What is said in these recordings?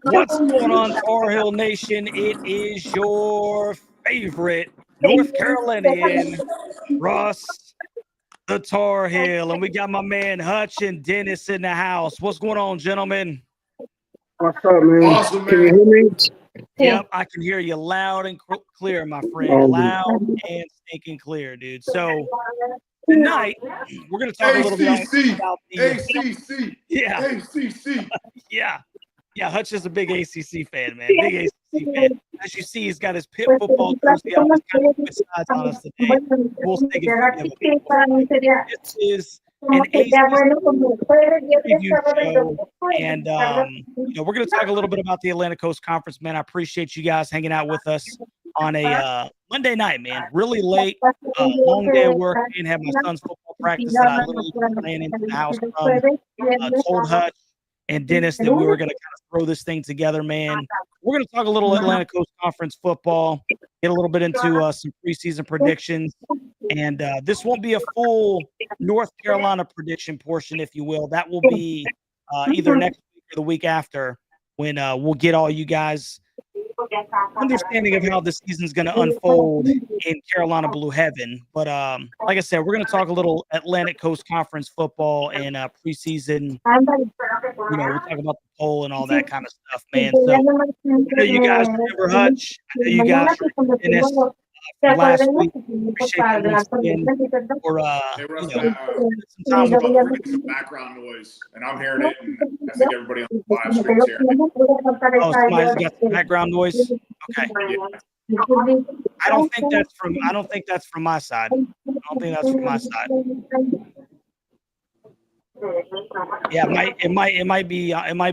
What's going on, Tar Heel Nation? It is your favorite North Carolinian, Russ, the Tar Heel, and we got my man Hutch and Dennis in the house. What's going on, gentlemen? What's up, man? Awesome, man. Can you hear me? Yep, I can hear you loud and clear, my friend. Loud and stinking clear, dude. So tonight we're going to talk a little bit about the ACC. Yeah. ACC. Yeah, Hutch is a big ACC fan, man. Big ACC fan. As you see, he's got his Pitt football jersey on. He's kind of switched sides on us today. We'll stay forgive him. This is an ACC preview show, and we're going to talk a little bit about the Atlantic Coast Conference, man. I appreciate you guys hanging out with us on a Monday night, man. Really late, long day of work. I didn't have my son's football practice that I literally ran into the house from. Told Hutch and Dennis that we were going to kind of throw this thing together, man. We're going to talk a little Atlantic Coast Conference football, get a little bit into some preseason predictions, and this won't be a full North Carolina prediction portion, if you will. That will be either next week or the week after when we'll get all you guys understanding of how the season's going to unfold in Carolina Blue Heaven. But like I said, we're going to talk a little Atlantic Coast Conference football and preseason. We'll talk about the poll and all that kind of stuff, man. So I know you guys remember Hutch. I know you guys remember Dennis from last week. Appreciate you once again for some time about some background noise, and I'm hearing it, and I think everybody on the live stream's hearing it. Oh, somebody's got some background noise. Okay. Yeah. I don't think that's from my side. I don't think that's from my side. Yeah, it might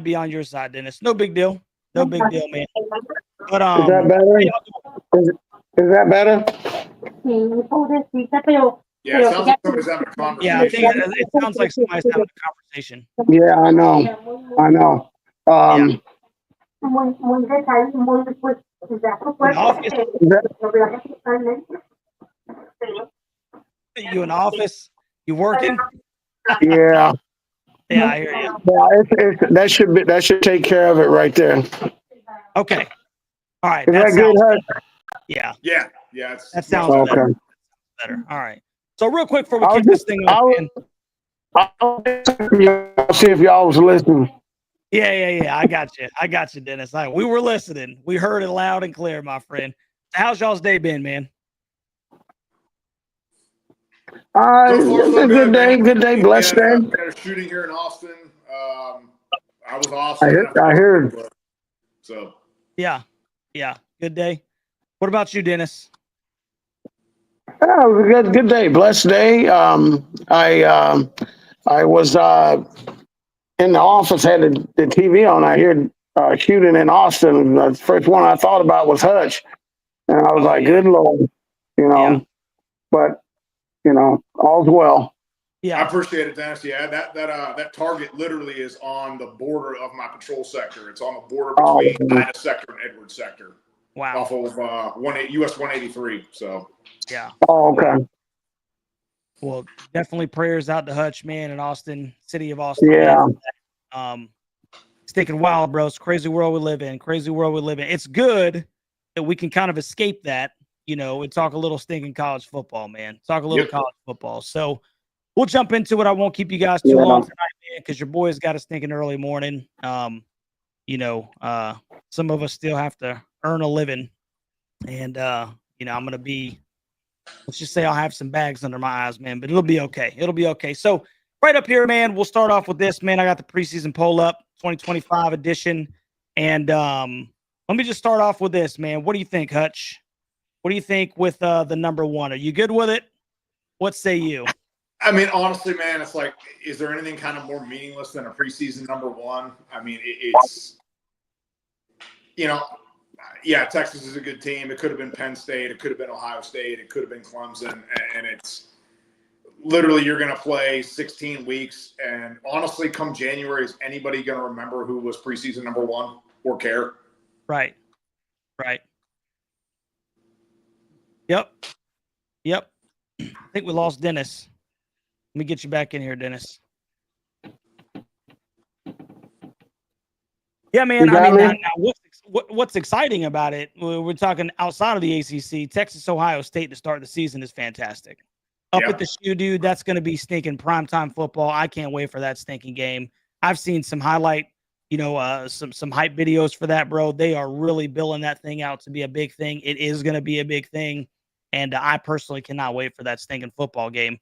be on your side, Dennis. No big deal. No big deal, man. But Is that better? Is that better? Yeah, it sounds like somebody's having a conversation. Yeah, I think it sounds like somebody's having a conversation. Yeah, I know. You in the office? You working? Yeah. Yeah, I hear you. Yeah, that should take care of it right there. Okay. All right. Is that good, Hutch? Yeah. Yeah. That sounds okay. Better. All right. So real quick before we kick this thing off, I'll see if y'all was listening. Yeah. I got you, Dennis. We were listening. We heard it loud and clear, my friend. How's y'all's day been, man? Good day, blessed day. Got a shooting here in Austin. I was Austin. I heard. So. Yeah. Good day. What about you, Dennis? Oh, good day, blessed day. I was in the office, had the TV on. I heard shooting in Austin. The first one I thought about was Hutch, and I was good Lord, Yeah. But all's well. Yeah, I appreciate it, Dennis. Yeah, that target literally is on the border of my patrol sector. It's on the border between Ida sector and Edwards sector. Wow. Off of US 183. So. Yeah. Oh, okay. Well, definitely prayers out to Hutch, man, in Austin, city of Austin. Yeah. Man. It's taking wild, bro. It's a crazy world we live in. It's good that we can kind of escape that, and talk a little stinking college football, man. Talk a little college football. So we'll jump into it. I won't keep you guys too long tonight, man, because your boys got a stinking early morning. Some of us still have to earn a living. And, I'm going to be, let's just say I'll have some bags under my eyes, man, but it'll be okay. So right up here, man, we'll start off with this, man. I got the preseason poll up, 2025 edition. And let me just start off with this, man. What do you think, Hutch? What do you think with the number one? Are you good with it? What say you? I mean, honestly, man, it's like, is there anything kind of more meaningless than a preseason number one? I mean, it's, Texas is a good team. It could have been Penn State. It could have been Ohio State. It could have been Clemson. And it's literally you're going to play 16 weeks. And honestly, come January, is anybody going to remember who was preseason number 1 or care? Right. Right. Yep. I think we lost Dennis. Let me get you back in here, Dennis. Yeah, man. I mean, now what's exciting about it? We're talking outside of the ACC. Texas, Ohio State to start the season is fantastic. Up at the shoe, dude. That's going to be stinking primetime football. I can't wait for that stinking game. I've seen some highlight, some hype videos for that, bro. They are really billing that thing out to be a big thing. It is going to be a big thing, and I personally cannot wait for that stinking football game.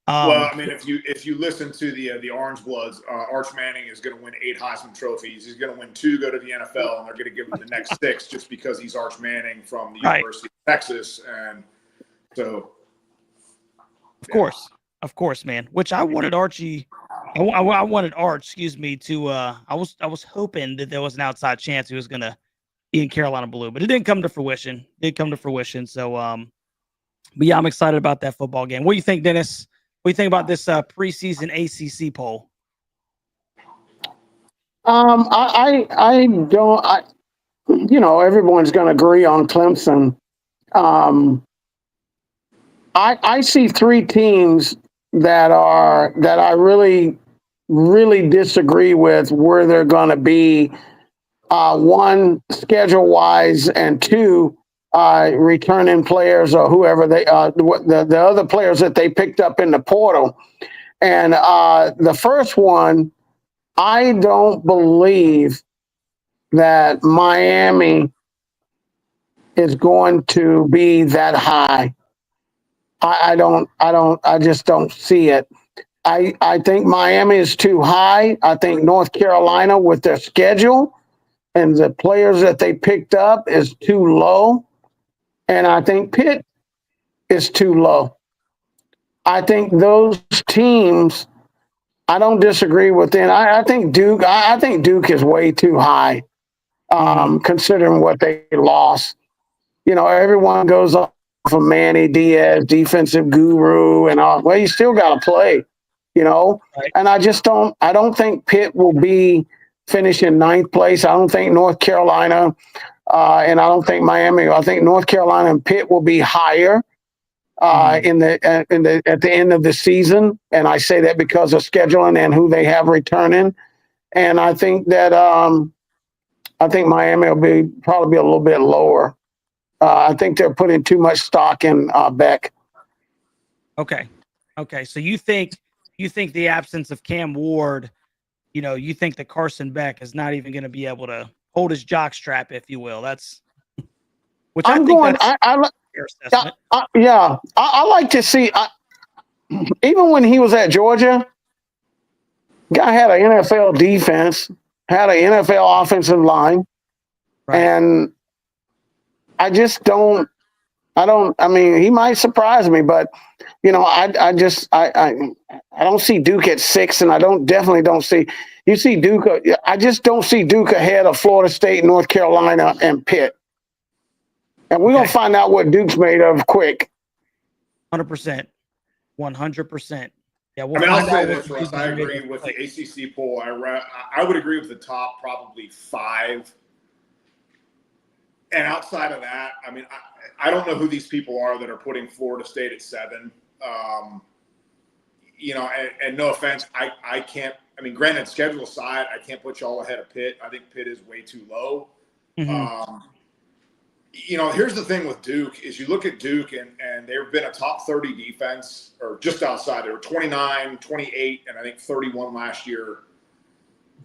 Well, I mean, if you listen to the Orange Bloods, Arch Manning is going to win 8 Heisman trophies. He's going to win 2, go to the NFL, and they're going to give him the next 6 just because he's Arch Manning from the University of Texas. And so, of course, man. Which I wanted Archie. I wanted Arch, excuse me, to. I was hoping that there was an outside chance he was going to be in Carolina Blue, but it didn't come to fruition. So, but yeah, I'm excited about that football game. What do you think, Dennis? What do you think about this preseason ACC poll? I don't. Everyone's going to agree on Clemson. I see 3 teams that I really, really disagree with where they're going to be. 1, schedule wise, and 2, returning players or whoever the other players that they picked up in the portal. And the first one, I don't believe that Miami is going to be that high. I just don't see it. I think Miami is too high. I think North Carolina, with their schedule and the players that they picked up, is too low. And I think Pitt is too low. I think those teams, I don't disagree with them. I think Duke. I think Duke is way too high, considering what they lost. Everyone goes off of Manny Diaz, defensive guru, and all. Well, you still got to play, Right. And I just don't. I don't think Pitt will be finishing 9th place. I don't think North Carolina, and I don't think Miami. I think North Carolina and Pitt will be higher. At the end of the season, and I say that because of scheduling and who they have returning, and I think that Miami will probably be a little bit lower. I think they're putting too much stock in Beck. Okay. So you think the absence of Cam Ward, you think that Carson Beck is not even going to be able to hold his jockstrap, if you will. That's which I think that's fair assessment. I like to see. Even when he was at Georgia, guy had an NFL defense, had an NFL offensive line, and I just don't. I mean, he might surprise me, but I don't see Duke at 6, and I definitely don't see. You see Duke. I just don't see Duke ahead of Florida State, North Carolina, and Pitt. And we're gonna find out what Duke's made of quick. 100%. Yeah, I'll say this, Russ. I agree with the ACC poll. I would agree with the top probably 5. And outside of that, I mean, I don't know who these people are that are putting Florida State at 7. And no offense, I can't. I mean, granted, schedule aside, I can't put y'all ahead of Pitt. I think Pitt is way too low. Mm-hmm. Here's the thing with Duke is you look at Duke and they've been a top 30 defense or just outside. They were 29, 28, and I think 31 last year.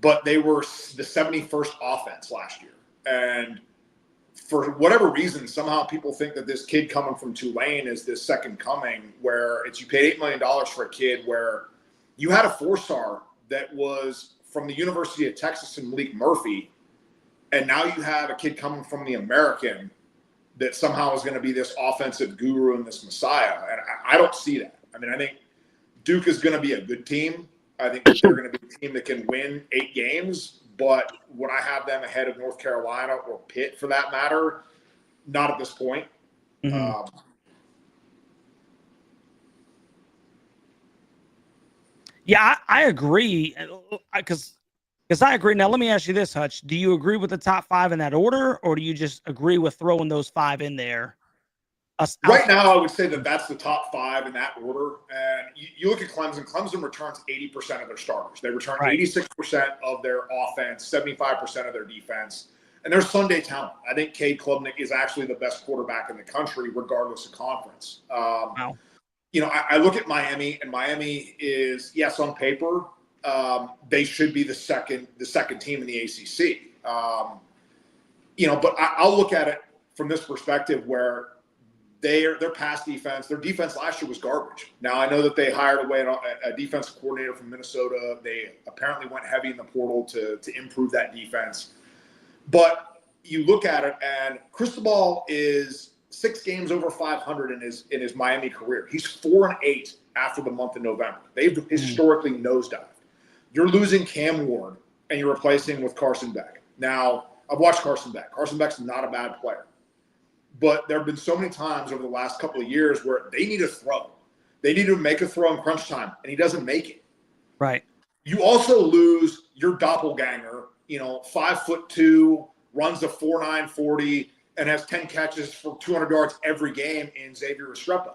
But they were the 71st offense last year. And for whatever reason, somehow people think that this kid coming from Tulane is this second coming where you paid $8 million for a kid where you had a 4-star that was from the University of Texas and Malik Murphy. And now you have a kid coming from the American that somehow is going to be this offensive guru and this messiah. And I don't see that. I mean, I think Duke is going to be a good team. I think that they're going to be a team that can win 8 games. But would I have them ahead of North Carolina or Pitt for that matter? Not at this point. Mm-hmm. Yeah, I agree. Because I agree. Now, let me ask you this, Hutch. Do you agree with the top 5 in that order, or do you just agree with throwing those 5 in there? Right now, I would say that that's the top 5 in that order. And you look at Clemson. Clemson returns 80% of their starters. They return 86% of their offense, 75% of their defense. And they're Sunday talent. I think Cade Klubnik is actually the best quarterback in the country, regardless of conference. Wow. I look at Miami, and Miami is, yes, on paper, they should be the second team in the ACC. But I'll look at it from this perspective where their pass defense, their defense last year was garbage. Now, I know that they hired a defensive coordinator from Minnesota. They apparently went heavy in the portal to improve that defense. But you look at it, and Cristobal is 6 games over 500 in his Miami career. He's 4-8 after the month of November. They've historically nosedived. You're losing Cam Ward, and you're replacing with Carson Beck. Now, I've watched Carson Beck. Carson Beck's not a bad player. But there have been so many times over the last couple of years where they need a throw. They need to make a throw in crunch time, and he doesn't make it. Right. You also lose your doppelganger, 5'2", runs a 4.9 40, and has 10 catches for 200 yards every game in Xavier Restrepo.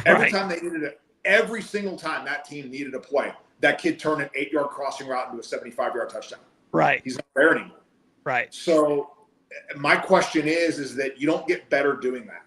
Every time they needed it, every single time that team needed a play, that kid turned an 8-yard crossing route into a 75-yard touchdown. Right. He's not there anymore. Right. So my question is that you don't get better doing that.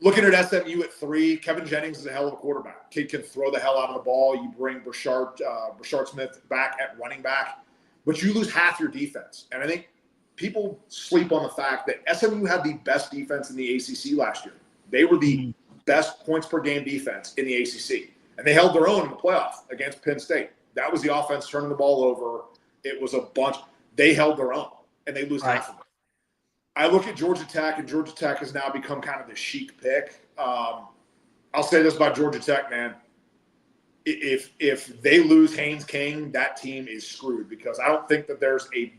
Looking at SMU at 3, Kevin Jennings is a hell of a quarterback. Kid can throw the hell out of the ball. You bring Brashard Smith back at running back, but you lose half your defense. And I think people sleep on the fact that SMU had the best defense in the ACC last year. They were the best points per game defense in the ACC, and they held their own in the playoff against Penn State. That was the offense turning the ball over. It was a bunch. They held their own, and they lose half of it. I look at Georgia Tech, and Georgia Tech has now become kind of the chic pick. I'll say this about Georgia Tech, man. If they lose Haynes King, that team is screwed, because I don't think that there's a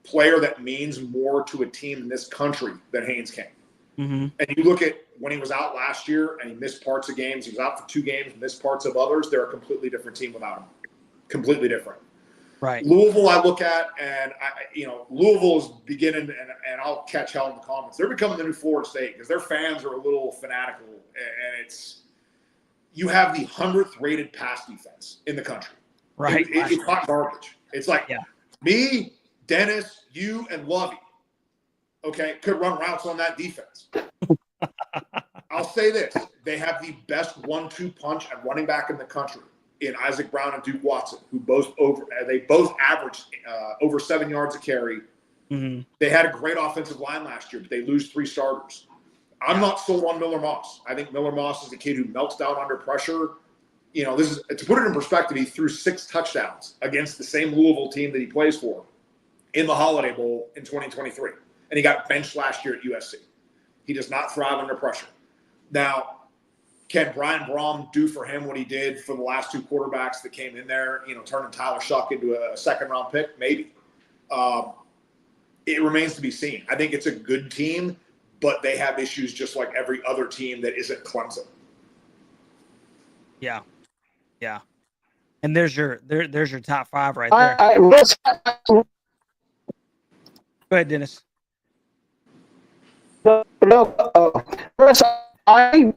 player that means more to a team in this country than Haynes King. Mm-hmm. And you look at when he was out last year and he missed parts of games. He was out for 2 games, missed parts of others. They're a completely different team without him. Completely different. Right. Louisville, I look at, and Louisville is beginning, and I'll catch hell in the comments. They're becoming the new Florida State because their fans are a little fanatical, and you have the 100th rated pass defense in the country. Right. It's hot garbage. It's like me, Dennis, you, and Lovey, could run routes on that defense. I'll say this. They have the best 1-2 punch at running back in the country in Isaac Brown and Duke Watson, who both averaged over 7 yards a carry. Mm-hmm. They had a great offensive line last year, but they lose 3 starters. I'm not sold on Miller Moss. I think Miller Moss is a kid who melts down under pressure. This is, to put it in perspective, he threw 6 touchdowns against the same Louisville team that he plays for in the Holiday Bowl in 2023. And he got benched last year at USC. He does not thrive under pressure. Now, can Brian Brom do for him what he did for the last 2 quarterbacks that came in there, turning Tyler Shuck into a second-round pick? Maybe. It remains to be seen. I think it's a good team, but they have issues just like every other team that isn't Clemson. Yeah. Yeah. And there's your top 5 right there. Go ahead, Dennis. First, I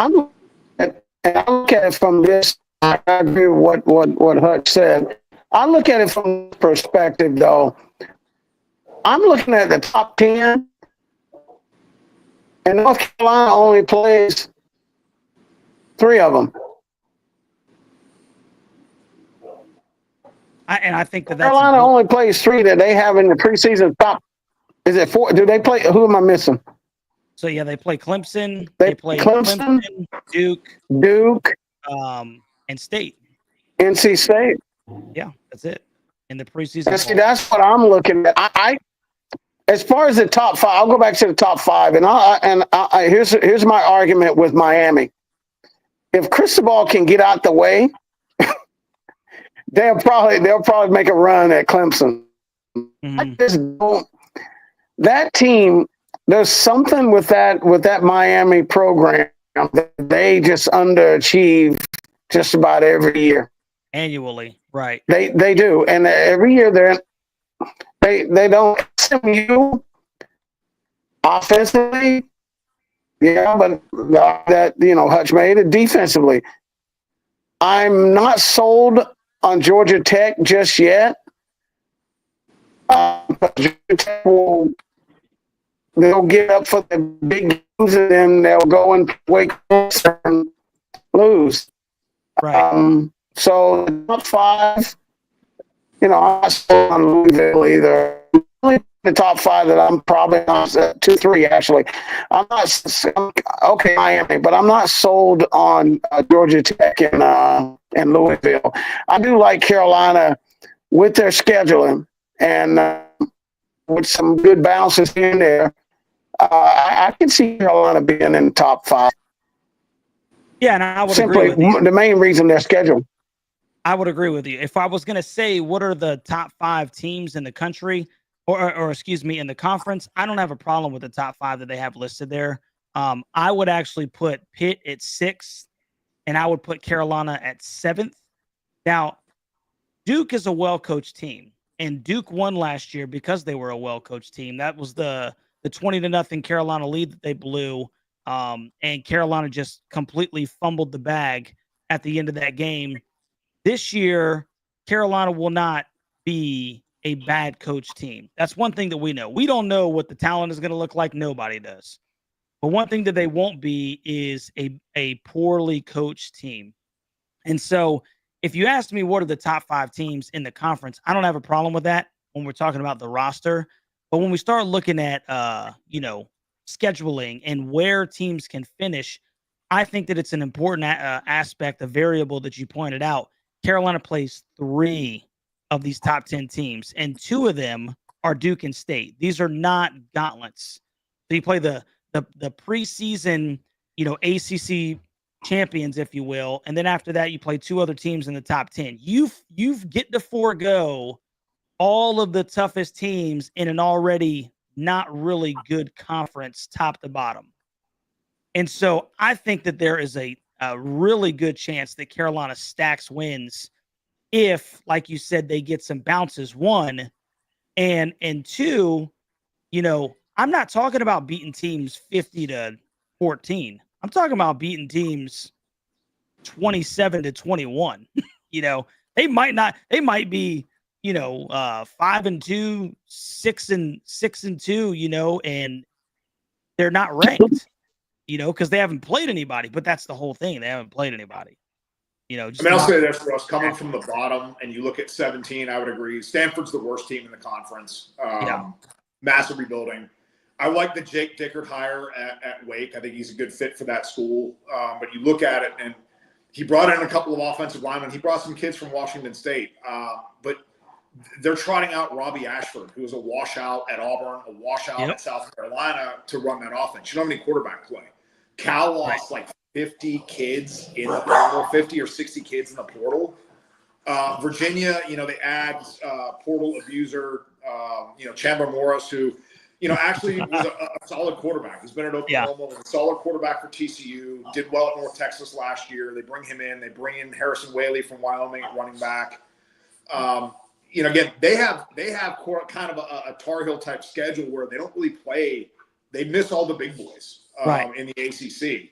look at it from this. I agree with what Hutch said. I look at it from this perspective, though. I'm looking at the top 10, and North Carolina only plays 3 of them. I think that's Carolina only plays 3 that they have in the preseason top. Is it 4? Do they play? Who am I missing? So they play Clemson. They play Clemson, Duke, and State. NC State. Yeah, that's it. In the preseason. See, that's what I'm looking at. I as far as the top 5, I'll go back to the top 5, and here's my argument with Miami. If Cristobal can get out the way, they'll probably make a run at Clemson. Mm-hmm. I just don't. That team, there's something with that Miami program that they just underachieve just about every year. Annually, right? They do, and every year they don't SMU offensively, yeah, but that Hutch made it defensively. I'm not sold on Georgia Tech just yet. Georgia Tech they'll get up for the big games and then they'll go and Wake Forest and lose. Right. So the top five, I'm not sold on Louisville either. The top five that I'm probably not 2-3 actually. I'm not okay Miami, but I'm not sold on Georgia Tech and Louisville. I do like Carolina with their scheduling and with some good bounces in there. I can see Carolina being in the top five. Yeah, and I would Simply agree with you. The main reason they're scheduled. I would agree with you. If I was going to say what are the top 5 teams in the country, or excuse me, in the conference, I don't have a problem with the top 5 that they have listed there. I would actually put Pitt at 6th, and I would put Carolina at 7th. Now, Duke is a well-coached team, and Duke won last year because they were a well-coached team. That was the 20-0 Carolina lead that they blew, and Carolina just completely fumbled the bag at the end of that game. This year, Carolina will not be a bad coach team. That's one thing that we know. We don't know what the talent is going to look like. Nobody does. But one thing that they won't be is a poorly coached team. And so if you ask me what are the top 5 teams in the conference, I don't have a problem with that when we're talking about the roster. But when we start looking at, scheduling and where teams can finish, I think that it's an important aspect, a variable that you pointed out. Carolina plays 3 of these top 10 teams, and 2 of them are Duke and State. These are not gauntlets. So you play the preseason, ACC champions, if you will, and then after that you play 2 other teams in the top 10. You've get to forego all of the toughest teams in an already not really good conference, top to bottom. And so I think that there is a really good chance that Carolina stacks wins if, like you said, they get some bounces, 1. And 2, I'm not talking about beating teams 50-14. I'm talking about beating teams 27-21. They might be, 5-2, 6-2, and they're not ranked, because they haven't played anybody. But that's the whole thing. They haven't played anybody. I'll say this for us, coming from the bottom, and you look at 17, I would agree. Stanford's the worst team in the conference. Massive rebuilding. I like the Jake Dickert hire at Wake. I think he's a good fit for that school. But you look at it, and he brought in a couple of offensive linemen. He brought some kids from Washington State. But they're trotting out Robbie Ashford, who was a washout at Auburn, a washout at South Carolina, to run that offense. You don't have any quarterback play. Cal lost 50 kids in the portal, 50 or 60 kids in the portal. Virginia, they add portal abuser, Chandler Morris, who, actually was a solid quarterback. He's been at Oklahoma, was a solid quarterback for TCU, did well at North Texas last year. They bring him in. They bring in Harrison Whaley from Wyoming at running back. Again, they have kind of a Tar Heel type schedule where they don't really play. They miss all the big boys in the ACC.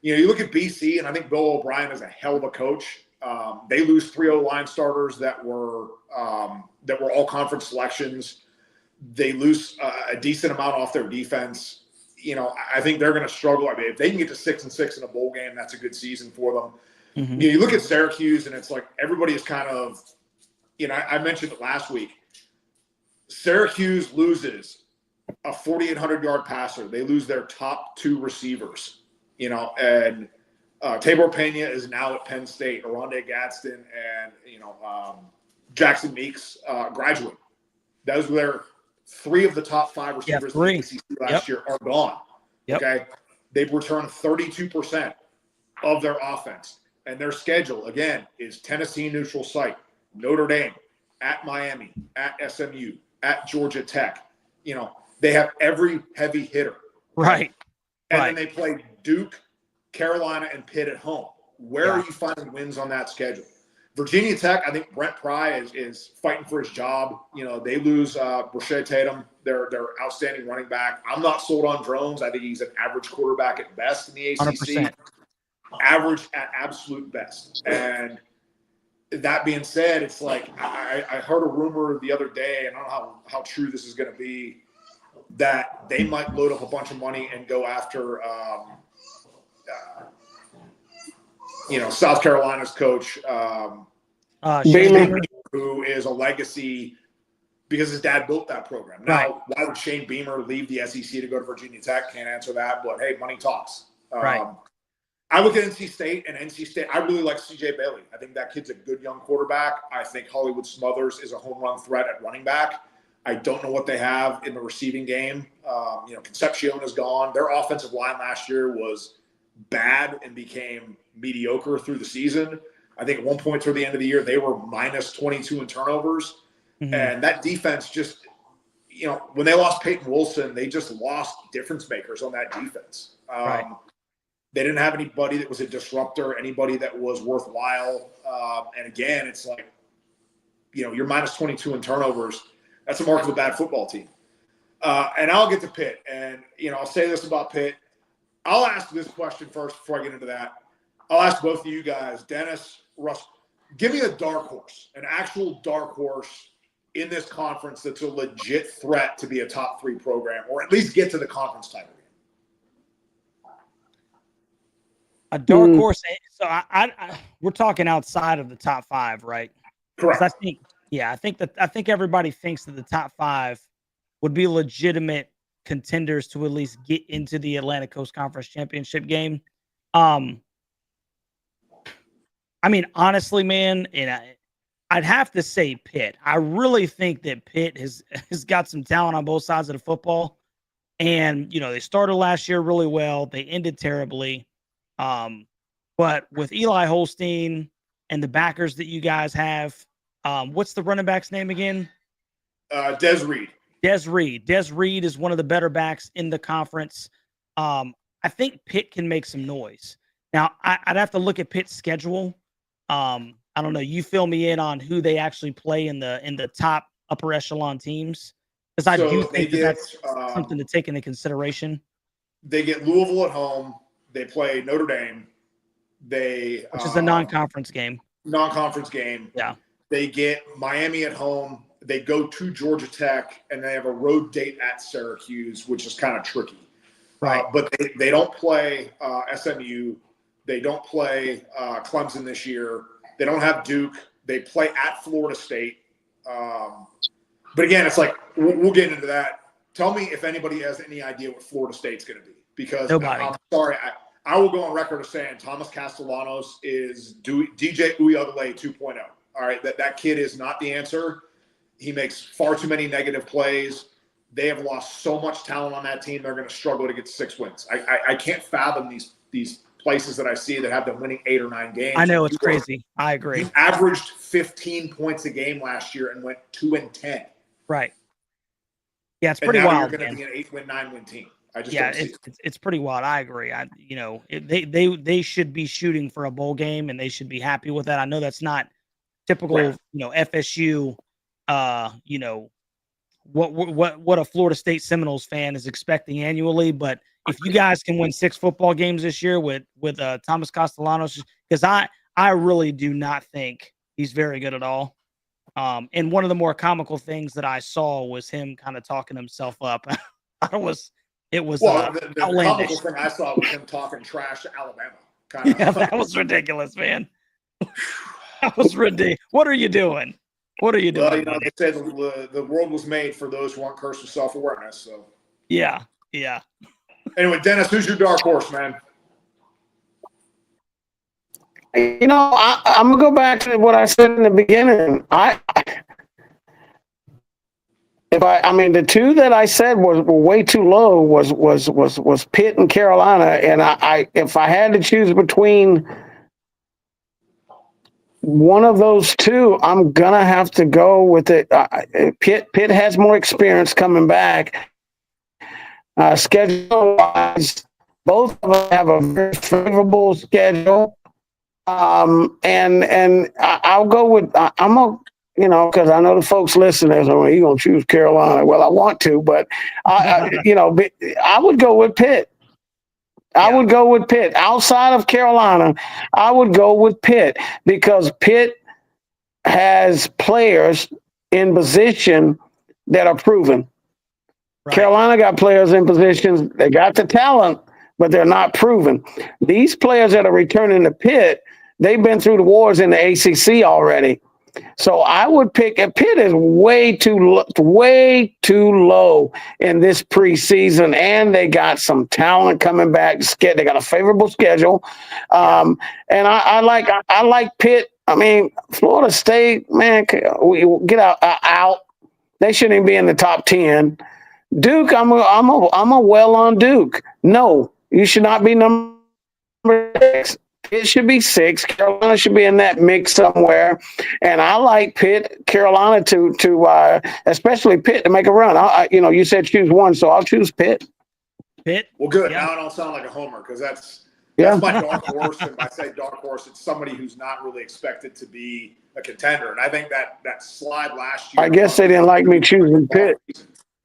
You look at BC, and I think Bill O'Brien is a hell of a coach. They lose 3 O-line starters that were all conference selections. They lose a decent amount off their defense. I think they're going to struggle. I mean, if they can get to 6-6 in a bowl game, that's a good season for them. Mm-hmm. You look at Syracuse, and it's like everybody is kind of, I mentioned it last week. Syracuse loses a 4,800-yard passer. They lose their top 2 receivers. And Tabor Pena is now at Penn State. Aronde Gadsden and Jackson Meeks graduate. Those were their 3 of the top 5 receivers in the ACC last year are gone. Okay, they've returned 32% of their offense, and their schedule again is Tennessee neutral site, Notre Dame, at Miami, at SMU, at Georgia Tech. They have every heavy hitter. Right. And then they play Duke, Carolina, and Pitt at home. Where are you finding wins on that schedule? Virginia Tech, I think Brent Pry is fighting for his job. You know, they lose Brashay Tatum, their outstanding running back. I'm not sold on Drones. I think he's an average quarterback at best in the ACC. 100%. Average at absolute best. And that being said, it's like I heard a rumor the other day, and I don't know how true this is going to be, that they might load up a bunch of money and go after South Carolina's coach, Beamer, who is a legacy because his dad built that program. Now, why would Shane Beamer leave the SEC to go to Virginia Tech? Can't answer that, but hey, money talks. I look at NC State, and NC State, I really like CJ Bailey. I think that kid's a good young quarterback. I think Hollywood Smothers is a home run threat at running back. I don't know what they have in the receiving game. Concepcion is gone. Their offensive line last year was bad and became mediocre through the season. I think at one point toward the end of the year, they were minus 22 in turnovers. Mm-hmm. And that defense just, when they lost Peyton Wilson, they just lost difference makers on that defense. They didn't have anybody that was a disruptor, anybody that was worthwhile. And again, it's like, you're minus 22 in turnovers. That's a mark of a bad football team. And I'll get to Pitt. And, I'll say this about Pitt. I'll ask this question first before I get into that. I'll ask both of you guys, Dennis, Russ, give me a dark horse, an actual dark horse in this conference that's a legit threat to be a top 3 program, or at least get to the conference title game. A dark horse. So we're talking outside of the top 5, right? Correct. I think everybody thinks that the top 5 would be legitimate contenders to at least get into the Atlantic Coast Conference Championship game. Honestly, man, and I'd have to say Pitt. I really think that Pitt has got some talent on both sides of the football. And, they started last year really well. They ended terribly. But with Eli Holstein and the backers that you guys have, what's the running back's name again? Des Reed. Des Reed is one of the better backs in the conference. I think Pitt can make some noise. Now, I'd have to look at Pitt's schedule. I don't know. You fill me in on who they actually play in the top upper echelon teams, because I do think that's something to take into consideration. They get Louisville at home. They play Notre Dame. Which is a non-conference game. Yeah. They get Miami at home. They go to Georgia Tech, and they have a road date at Syracuse, which is kind of tricky. Right. But they don't play SMU. They don't play Clemson this year. They don't have Duke. They play at Florida State. But again, it's like we'll get into that. Tell me if anybody has any idea what Florida State's going to be. Because nobody. I'm sorry, I will go on record as saying Thomas Castellanos is DJ Uyuglele 2.0. All right, that kid is not the answer. He makes far too many negative plays. They have lost so much talent on that team. They're going to struggle to get 6 wins. I can't fathom these places that I see that have them winning 8 or 9 games. I know, it's crazy. I agree. He averaged 15 points a game last year and went 2-10. Right. Yeah, it's pretty wild. You're going to be an 8-win, 9-win team. It's pretty wild. I agree. They should be shooting for a bowl game, and they should be happy with that. I know that's not typical, FSU. What a Florida State Seminoles fan is expecting annually. But if you guys can win 6 football games this year with Thomas Castellanos, because I really do not think he's very good at all. And one of the more comical things that I saw was him kind of talking himself up. It was the comical thing I saw was him talking trash to Alabama. Yeah, that was ridiculous, man. That was ridiculous. What are you doing? Well, they said the world was made for those who aren't cursed with self-awareness. So yeah. Anyway, Dennis, who's your dark horse, man? I'm gonna go back to what I said in the beginning. The 2 that I said were way too low was Pitt and Carolina, and if I had to choose between one of those 2, I'm gonna have to go with it. Pitt has more experience coming back. Schedule-wise, both of them have a very favorable schedule. I'll go with because I know the folks listening. So you're gonna choose Carolina. Well, I want to, but I would go with Pitt. I would go with Pitt. Outside of Carolina, I would go with Pitt because Pitt has players in position that are proven. Right. Carolina got players in positions, they got the talent, but they're not proven. These players that are returning to Pitt, they've been through the wars in the ACC already. So I would pick. Pitt is way too low in this preseason, and they got some talent coming back. They got a favorable schedule, and I like Pitt. I mean, Florida State, man, we get out. They shouldn't even be in the top 10. Duke, I'm a well on Duke. No, you should not be number 6. It should be 6. Carolina should be in that mix somewhere, and I like Pitt, Carolina to especially Pitt to make a run. You said choose one, so I'll choose Pitt. Pitt. Well, good. Yeah. Now I don't sound like a homer because that's my dark horse, and I say dark horse, it's somebody who's not really expected to be a contender. And I think that slide last year. I guess they didn't like me choosing Pitt.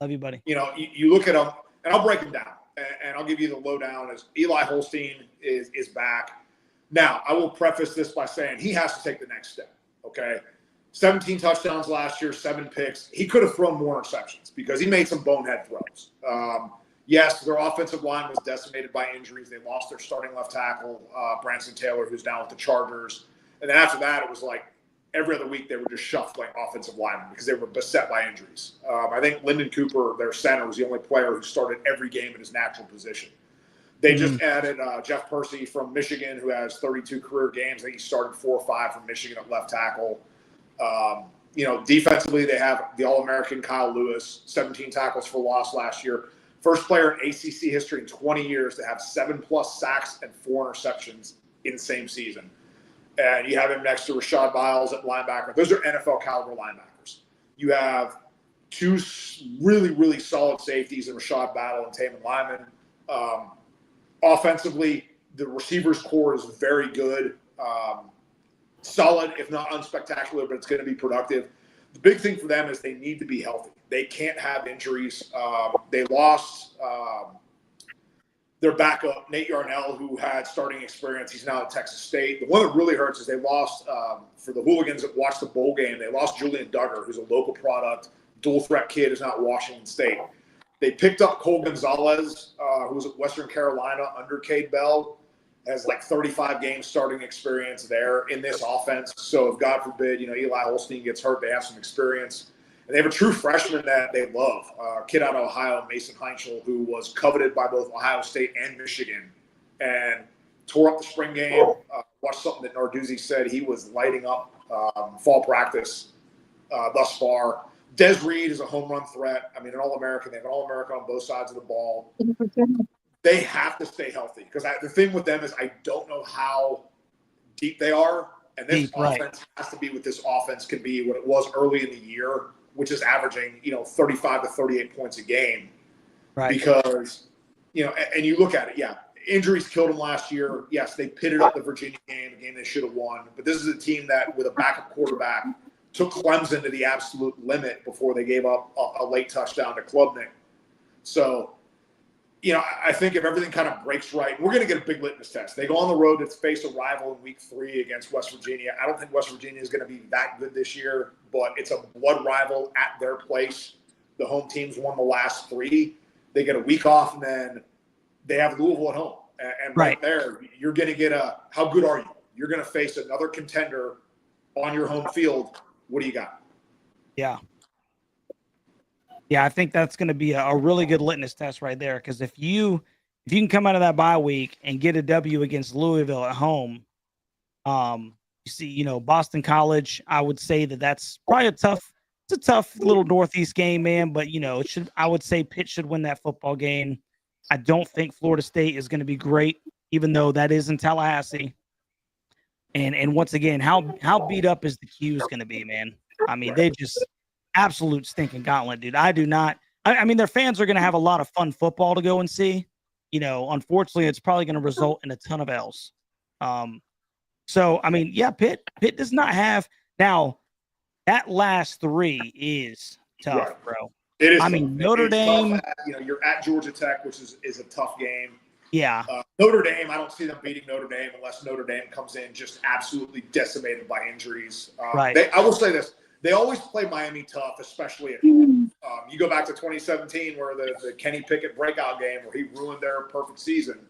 Love you, buddy. You look at them, and I'll break them down, and I'll give you the lowdown. As Eli Holstein is back. Now, I will preface this by saying he has to take the next step, okay? 17 touchdowns last year, 7 picks. He could have thrown more interceptions because he made some bonehead throws. Yes, their offensive line was decimated by injuries. They lost their starting left tackle, Branson Taylor, who's down with the Chargers. And then after that, it was like every other week they were just shuffling offensive linemen because they were beset by injuries. I think Lyndon Cooper, their center, was the only player who started every game in his natural position. They just added Jeff Percy from Michigan, who has 32 career games. I think he started 4 or 5 from Michigan at left tackle. Defensively, they have the All-American Kyle Lewis, 17 tackles for loss last year. First player in ACC history in 20 years to have 7+ sacks and 4 interceptions in the same season. And you have him next to Rashad Biles at linebacker. Those are NFL caliber linebackers. You have 2 really, really solid safeties in Rashad Battle and Taman Lyman. Offensively, the receivers core is very good. Solid, if not unspectacular, but it's going to be productive. The big thing for them is they need to be healthy. They can't have injuries. They lost their backup, Nate Yarnell, who had starting experience. He's now at Texas State. The one that really hurts is they lost, for the Hooligans that watched the bowl game, they lost Julian Duggar, who's a local product, dual-threat kid, is now at Washington State. They picked up Cole Gonzalez, who was at Western Carolina under Cade Bell, has like 35 games starting experience there in this offense. So if, God forbid, Eli Holstein gets hurt, they have some experience. And they have a true freshman that they love, a kid out of Ohio, Mason Heinschel, who was coveted by both Ohio State and Michigan and tore up the spring game. Watched something that Narduzzi said he was lighting up fall practice thus far. Des Reed is a home run threat. I mean, an All-American. They have an All-American on both sides of the ball. They have to stay healthy because the thing with them is I don't know how deep they are. And this offense has to be what this offense can be what it was early in the year, which is averaging, 35 to 38 points a game. Right. Because, and you look at it, injuries killed them last year. Yes, they pitted up the Virginia game, a game they should have won. But this is a team that, with a backup quarterback, took Clemson to the absolute limit before they gave up a late touchdown to Klubnik. So, I think if everything kind of breaks right, we're going to get a big litmus test. They go on the road to face a rival in week 3 against West Virginia. I don't think West Virginia is going to be that good this year, but it's a blood rival at their place. The home teams won the last 3. They get a week off, and then they have Louisville at home. And right there, you're going to get how good are you? You're going to face another contender on your home field. What do you got? Yeah. Yeah, I think that's going to be a really good litmus test right there. Because if you can come out of that bye week and get a W against Louisville at home, you see, Boston College, I would say that's probably it's a tough little Northeast game, man. But I would say Pitt should win that football game. I don't think Florida State is going to be great, even though that is in Tallahassee. And once again, how beat up is the Q's going to be, man? I mean, they just absolute stinking gauntlet, dude. I mean, their fans are going to have a lot of fun football to go and see. Unfortunately, it's probably going to result in a ton of L's. So, I mean, yeah, Pitt does not have now. That last three is tough, Right. bro. It is. I tough. mean, Notre It's Dame. tough. You're at Georgia Tech, which is a tough game. Yeah. Notre Dame, I don't see them beating Notre Dame unless Notre Dame comes in just absolutely decimated by injuries. Right. I will say this. They always play Miami tough, especially at home. You go back to 2017 where the Kenny Pickett breakout game where he ruined their perfect season.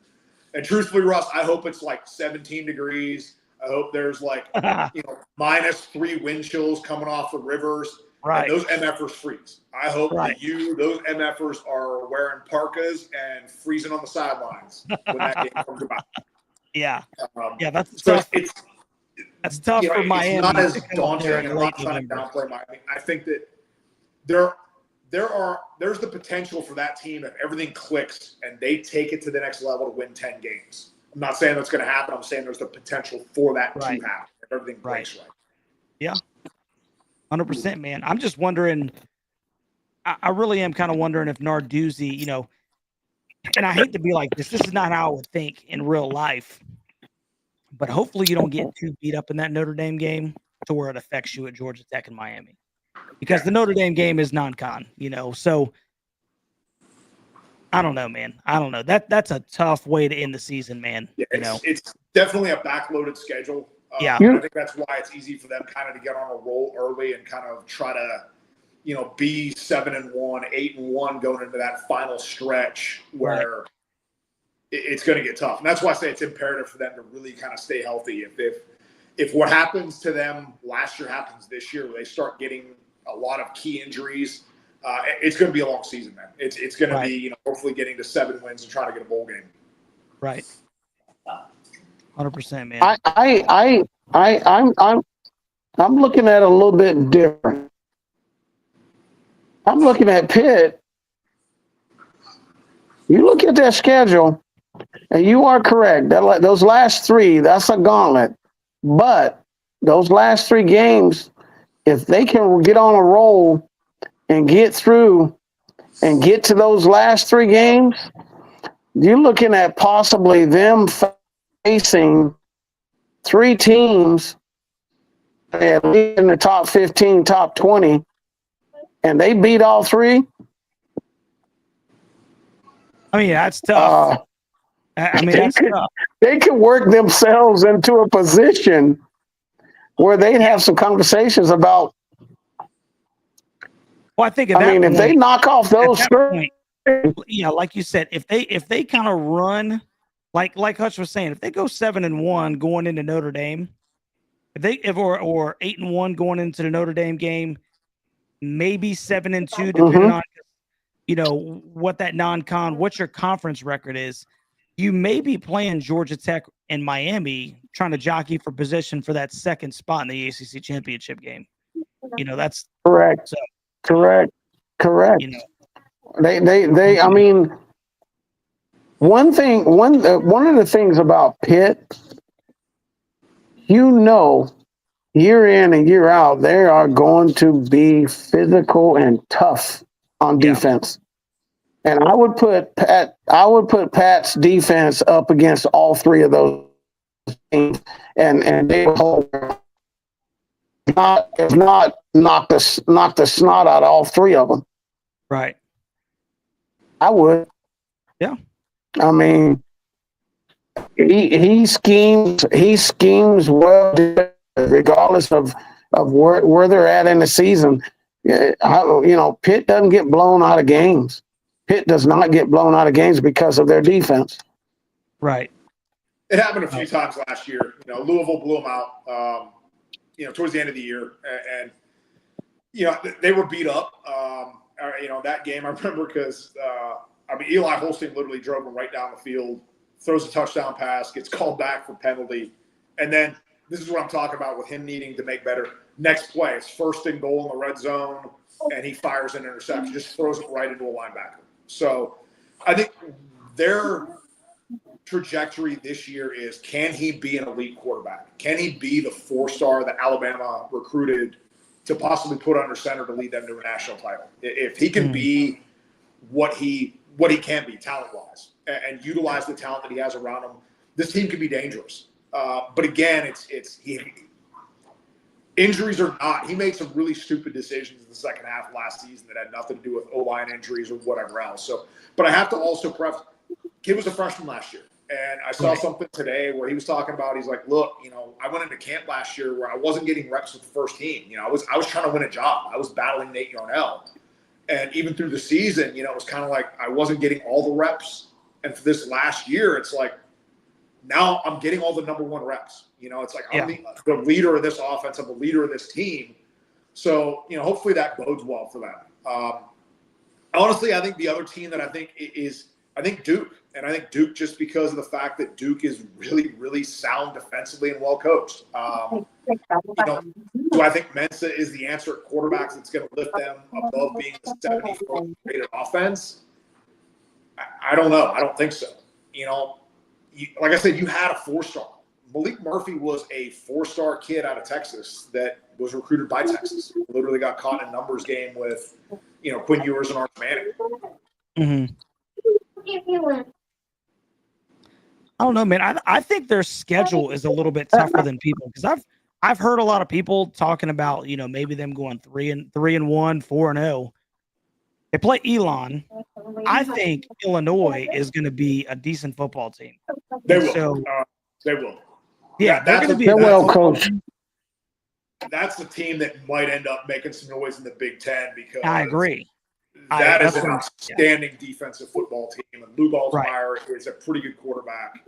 And truthfully, Russ, I hope it's like 17 degrees. I hope there's like, -3 wind chills coming off the rivers. Right. And those MFers freeze. I hope Right. that those MFers are wearing parkas and freezing on the sidelines when that game comes about. Yeah. Yeah, that's So tough. That's tough for Miami. It's not as to come up daunting. there in I'm late not trying to November. downplay Miami. I think that there's the potential for that team if everything clicks and they take it to the next level to win 10 games. I'm not saying that's going to happen. I'm saying there's the potential for that to happen if everything breaks right. Yeah. 100%, man. I'm just wondering. I really am kind of wondering if Narduzzi, and I hate to be like this. This is not how I would think in real life. But hopefully you don't get too beat up in that Notre Dame game to where it affects you at Georgia Tech and Miami. Because the Notre Dame game is non-con, So I don't know, man. I don't know. That's a tough way to end the season, man. Yeah, it's definitely a backloaded schedule. Yeah. I think that's why it's easy for them kind of to get on a roll early and kind of try to, be 7-1, 8-1 going into that final stretch where it's going to get tough. And that's why I say it's imperative for them to really kind of stay healthy. If what happens to them last year happens this year, where they start getting a lot of key injuries, it's going to be a long season, man. It's going to be, hopefully getting to 7 wins and trying to get a bowl game. Right. 100%, man. I'm looking at it a little bit different. I'm looking at Pitt. You look at their schedule, and you are correct. Those last 3, that's a gauntlet. But those last 3 games, if they can get on a roll and get through and get to those last 3 games, you're looking at possibly them facing 3 teams at least in the top 15, top 20, and they beat all 3. I mean, that's tough. That's tough. They could work themselves into a position where they'd have some conversations about. Well, I think if they knock off those 3, like you said, if they kind of run, like Hutch was saying, if they go 7-1 going into Notre Dame, or 8-1 going into the Notre Dame game, maybe 7-2, depending on what that non-con, what your conference record is. You may be playing Georgia Tech and Miami, trying to jockey for position for that second spot in the ACC championship game. That's correct. So, correct. They. I mean, one of the things about Pitt, year in and year out, they are going to be physical and tough on defense. And I would put Pat's defense up against all 3 of those teams, and they will hold, if not knock the snot out of all 3 of them. Right. I would. Yeah. I mean, he schemes well, regardless of where they're at in the season. Pitt doesn't get blown out of games. Pitt does not get blown out of games because of their defense. Right. It happened a few times last year. Louisville blew them out, towards the end of the year. And they were beat up. That game I remember because, Eli Holstein literally drove them right down the field, throws a touchdown pass, gets called back for penalty. And then this is what I'm talking about with him needing to make better. Next play, it's 1st and goal in the red zone, and he fires an interception, just throws it right into a linebacker. So I think their trajectory this year is, can he be an elite quarterback? Can he be the 4-star that Alabama recruited to possibly put under center to lead them to a national title? If he can be what he can be talent-wise and utilize the talent that he has around him, this team can be dangerous. But again, injuries or not, he made some really stupid decisions in the second half of last season that had nothing to do with O-line injuries or whatever else. So, but I have to also preface, kid was a freshman last year. And I saw something today where he was talking about, he's like, look, I went into camp last year where I wasn't getting reps with the first team. I was trying to win a job. I was battling Nate Yarnell. And even through the season, it was kind of like I wasn't getting all the reps. And for this last year, it's like, now I'm getting all the number one reps. It's like I'm the leader of this offense. I'm the leader of this team. So, hopefully that bodes well for them. Honestly, I think the other team that I think Duke. And I think Duke, just because of the fact that Duke is really, really sound defensively and well coached. Do I think Mensa is the answer at quarterbacks that's going to lift them above being a 74th rated offense? I don't know. I don't think so. Like I said, you had a 4-star. Malik Murphy was a 4-star kid out of Texas that was recruited by Texas. Literally got caught in a numbers game with, Quinn Ewers and Arch Manning. Mm-hmm. I don't know, man. I think their schedule is a little bit tougher than people because I've heard a lot of people talking about maybe them going 3-1, 4-0. They play Elon. I think Illinois is going to be a decent football team. They will. So, they will. Yeah, they're going to be. They're well coached. That's the team that might end up making some noise in the Big Ten because I agree. That is an outstanding defensive football team, and Lou Baltimore is a pretty good quarterback.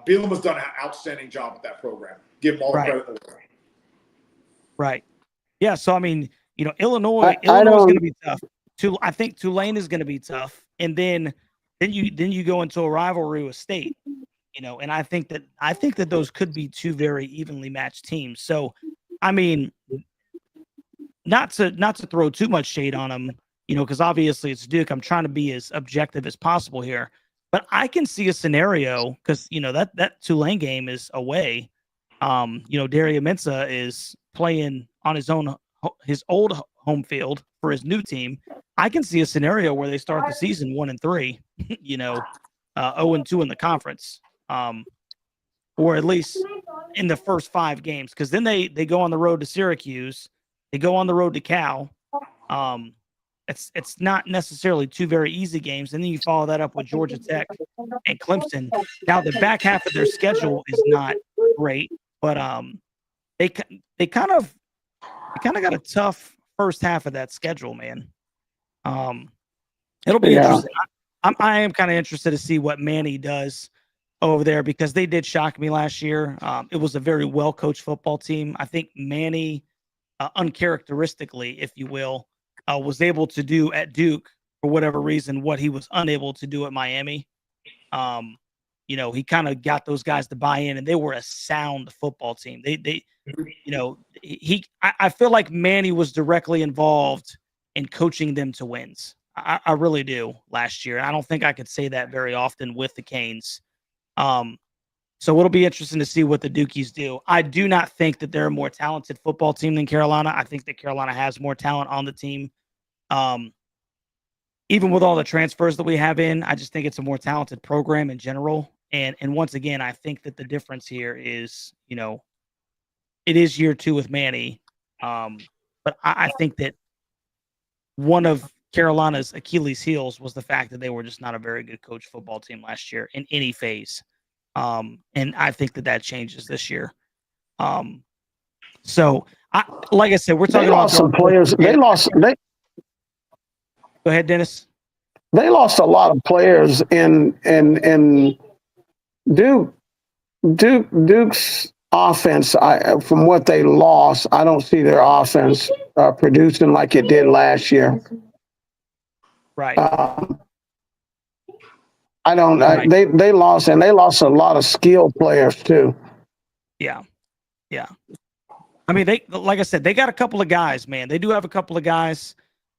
Bielema has done an outstanding job with that program. Give him all the credit in the world. Right. Yeah. So I mean, Illinois is going to be tough. I think Tulane is going to be tough, and then you go into a rivalry with State. And I think that those could be two very evenly matched teams. So, I mean, not to throw too much shade on them. Because obviously it's Duke. I'm trying to be as objective as possible here. But I can see a scenario because, that Tulane game is away. Daria Mensah is playing on his old home field for his new team. I can see a scenario where they start the season 1-3, 0-2 in the conference. Or at least in the first 5 games. Because then they go on the road to Syracuse. They go on the road to Cal. It's not necessarily 2 very easy games, and then you follow that up with Georgia Tech and Clemson. Now the back half of their schedule is not great, but they kind of got a tough first half of that schedule, man. It'll be interesting. I am kind of interested to see what Manny does over there because they did shock me last year. It was a very well coached football team. I think Manny, uncharacteristically, if you will, was able to do at Duke for whatever reason what he was unable to do at Miami. He kind of got those guys to buy in, and they were a sound football team. I feel like Manny was directly involved in coaching them to wins. I really do last year. I don't think I could say that very often with the Canes. So it'll be interesting to see what the Dukies do. I do not think that they're a more talented football team than Carolina. I think that Carolina has more talent on the team. Even with all the transfers that we have in, I just think it's a more talented program in general. And once again, I think that the difference here is, it is year 2 with Manny. But I think that one of Carolina's Achilles heels was the fact that they were just not a very good coach football team last year in any phase. And I think that changes this year. So like I said, we're talking about some players. Go ahead, Dennis. They lost a lot of players in Duke's offense. From what they lost, I don't see their offense producing like it did last year. Right. I don't. Right. They lost, and they lost a lot of skilled players too. Yeah. I mean, like I said, they got a couple of guys, man. They do have a couple of guys,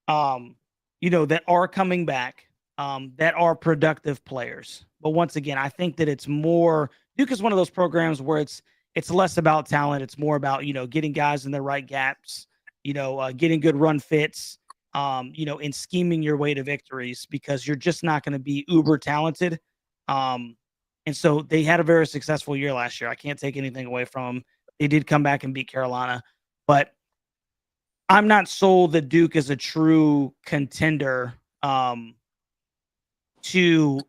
that are coming back, that are productive players. But once again, I think that it's more Duke is one of those programs where it's less about talent. It's more about, getting guys in the right gaps, getting good run fits, and scheming your way to victories because you're just not going to be uber talented. And so they had a very successful year last year. I can't take anything away from them. They did come back and beat Carolina, but I'm not sold that Duke is a true contender to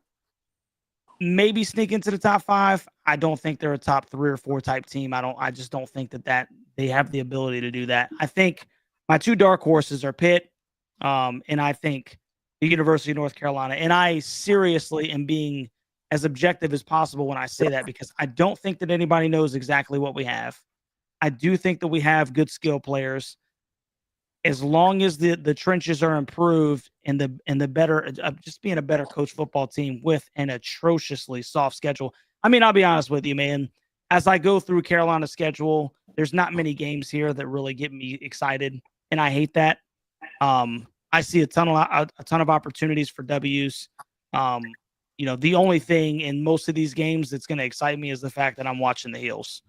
maybe sneak into the top 5. I don't think they're a top 3 or 4 type team. I just don't think that they have the ability to do that. I think my 2 dark horses are Pitt, and I think the University of North Carolina. And I seriously am being as objective as possible when I say that, because I don't think that anybody knows exactly what we have. I do think that we have good skill players. As long as the trenches are improved and the better, just being a better coach football team with an atrociously soft schedule. I mean, I'll be honest with you, man. As I go through Carolina's schedule, there's not many games here that really get me excited, and I hate that. I see a ton of opportunities for W's. The only thing in most of these games that's going to excite me is the fact that I'm watching the Heels.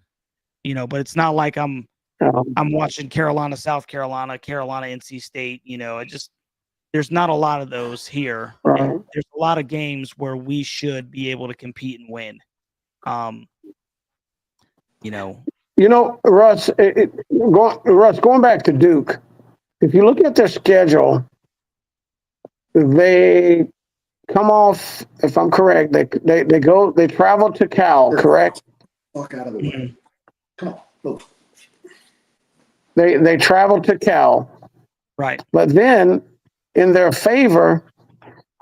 But it's not like I'm watching Carolina, South Carolina, Carolina, NC State. There's not a lot of those here. Right. And there's a lot of games where we should be able to compete and win. Russ, going back to Duke, if you look at their schedule, they come off, if I'm correct, they travel to Cal, correct? Fuck out of the way. Come on, move. They travel to Cal. Right. But then, in their favor,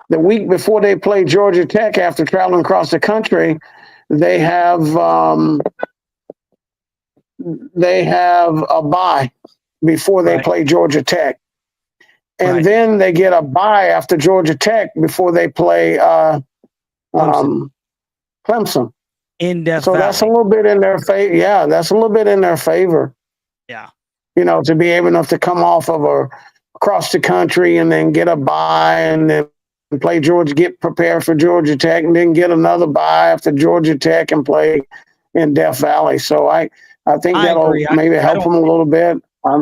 the week before they play Georgia Tech, after traveling across the country, they have a bye before they play Georgia Tech. And then they get a bye after Georgia Tech before they play Clemson. In Death So Valley. that's a little bit in their favor. Yeah, that's a little bit in their favor. Yeah. To be able enough to come off of across the country and then get a bye and then play Georgia, get prepared for Georgia Tech, and then get another bye after Georgia Tech and play in Death Valley. So I think that'll maybe help them a little bit. I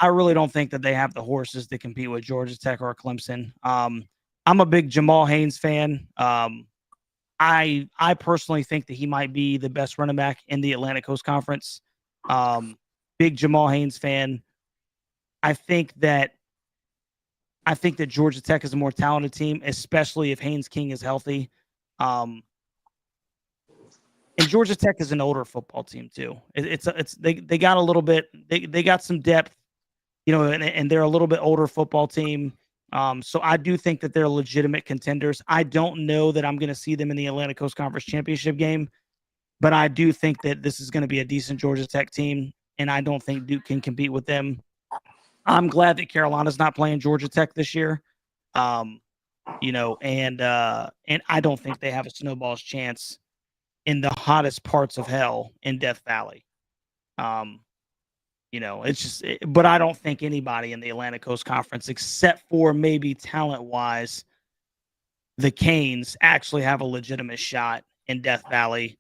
really don't think that they have the horses to compete with Georgia Tech or Clemson. I'm a big Jamal Haynes fan. I personally think that he might be the best running back in the Atlantic Coast Conference. Big Jamal Haynes fan. I think that Georgia Tech is a more talented team, especially if Haynes King is healthy. And Georgia Tech is an older football team too. They got a little bit. They got some depth, and they're a little bit older football team. So I do think that they're legitimate contenders. I don't know that I'm going to see them in the Atlantic Coast Conference Championship game, but I do think that this is going to be a decent Georgia Tech team, and I don't think Duke can compete with them. I'm glad that Carolina's not playing Georgia Tech this year. And I don't think they have a snowball's chance in the hottest parts of hell in Death Valley. It's just, but I don't think anybody in the Atlantic Coast Conference, except for maybe talent-wise, the Canes actually have a legitimate shot in Death Valley.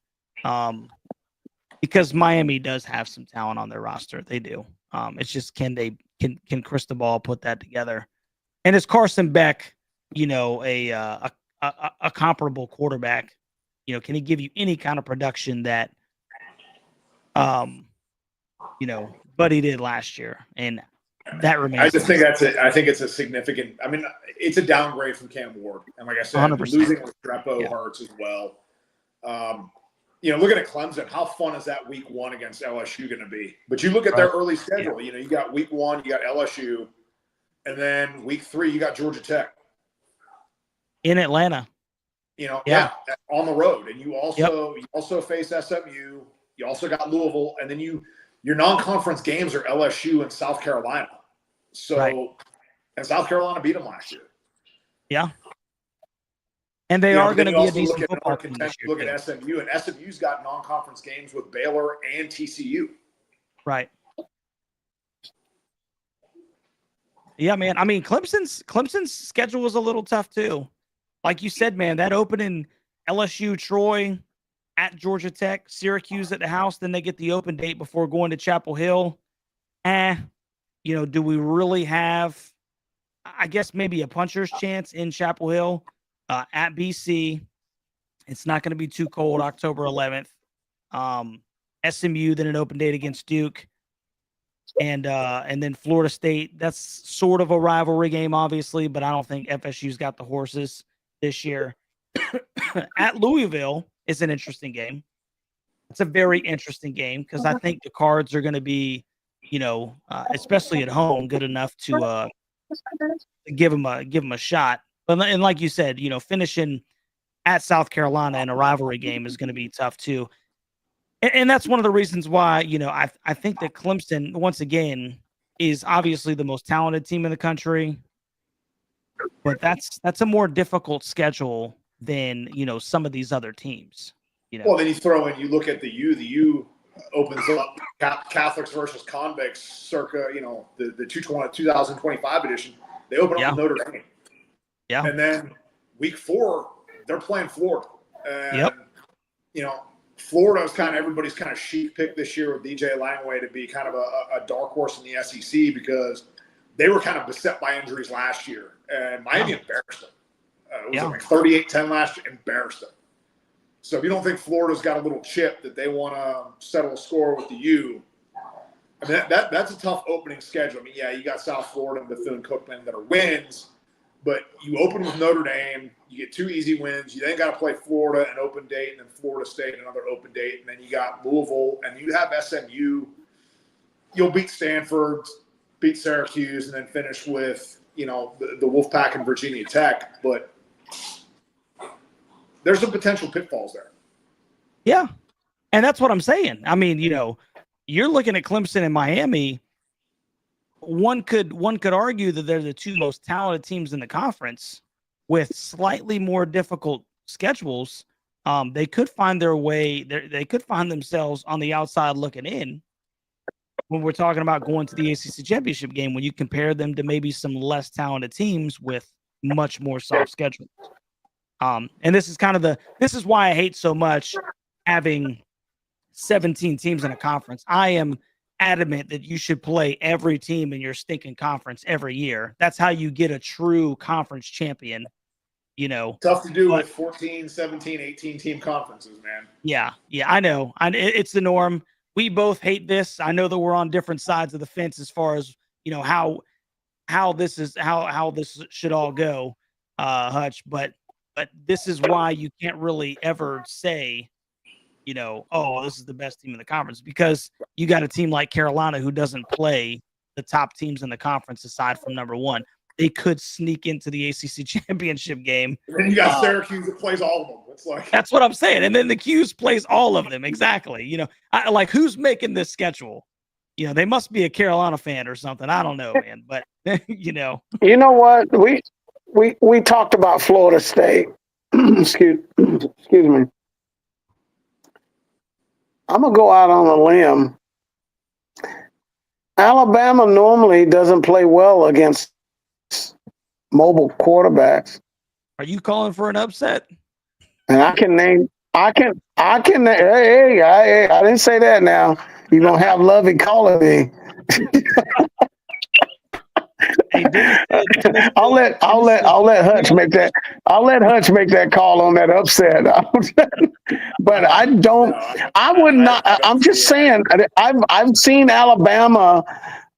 Because Miami does have some talent on their roster. They do. It's just, can Cristobal put that together? And is Carson Beck, a comparable quarterback? Can he give you any kind of production that, Buddy did last year? And that remains. I just think I think it's a significant. I mean, it's a downgrade from Cam Ward, and like I said, 100%. losing Restrepo hurts as well. Looking at Clemson, how fun is that week 1 against LSU going to be? But you look at their early schedule. You got week 1, you got LSU, and then week 3, you got Georgia Tech in Atlanta. On the road, and you also face SMU. You also got Louisville, and then your non-conference games are LSU and South Carolina. So, and South Carolina beat them last year. Yeah. And they are going to be a decent football team this year. Look at SMU, and SMU's got non-conference games with Baylor and TCU. Right. Yeah, man. I mean, Clemson's schedule was a little tough too. Like you said, man, that opening LSU, Troy, at Georgia Tech, Syracuse at the house, then they get the open date before going to Chapel Hill. Do we really have, I guess, maybe a puncher's chance in Chapel Hill, at BC, It's not going to be too cold. October 11th. SMU, then an open date against Duke. And then Florida State. That's sort of a rivalry game, obviously, but I don't think FSU's got the horses this year. At Louisville is an interesting game. It's a very interesting game because I think the Cards are going to be, especially at home, good enough to give them a shot. And like you said, finishing at South Carolina in a rivalry game is going to be tough too. And that's one of the reasons why, I think that Clemson, once again, is obviously the most talented team in the country. But that's a more difficult schedule than, some of these other teams. Well, then you look at the U opens up Catholics versus convicts circa, the 2025 edition. They open up with Notre Dame. Yeah. And then week 4, they're playing Florida. And, Florida is everybody's sheep pick this year with DJ Langway to be kind of a dark horse in the SEC because they were beset by injuries last year. And Miami embarrassed them. It was like 38-10 last year, embarrassed them. So if you don't think Florida's got a little chip that they want to settle a score with the U, I mean, that's a tough opening schedule. I mean, you got South Florida and Bethune-Cookman that are wins, but you open with Notre Dame, you get 2 easy wins. You then got to play Florida, an open date, and then Florida State, another open date, and then you got Louisville, and you have SMU. You'll beat Stanford, beat Syracuse, and then finish with, the Wolfpack and Virginia Tech. But there's some potential pitfalls there. Yeah. And that's what I'm saying. I mean, you're looking at Clemson and Miami. One could argue that they're the 2 most talented teams in the conference with slightly more difficult schedules. They could find their way. They could find themselves on the outside looking in when we're talking about going to the ACC championship game, when you compare them to maybe some less talented teams with much more soft schedules. And this is why I hate so much having 17 teams in a conference. I am adamant that you should play every team in your stinking conference every year. That's how you get a true conference champion, Tough to do with 14, 17, 18 team conferences, man. Yeah, I know. It's the norm. We both hate this. I know that we're on different sides of the fence as far as, how this should all go, Hutch, but this is why you can't really ever say, this is the best team in the conference, because you got a team like Carolina who doesn't play the top teams in the conference aside from number 1. They could sneak into the ACC championship game. And then you got Syracuse that plays all of them. It's like that's what I'm saying. And then the Q's plays all of them. Exactly. Who's making this schedule? They must be a Carolina fan or something. I don't know, man. But You know what? We talked about Florida State. excuse me. I'm gonna go out on a limb. Alabama normally doesn't play well against mobile quarterbacks. Are you calling for an upset? And I can hey, I didn't say that now. You're gonna have Lovey calling me. Hey, I'll let Hutch make that. I'll let Hutch make that call on that upset. But I would not. I'm just saying. I've seen Alabama.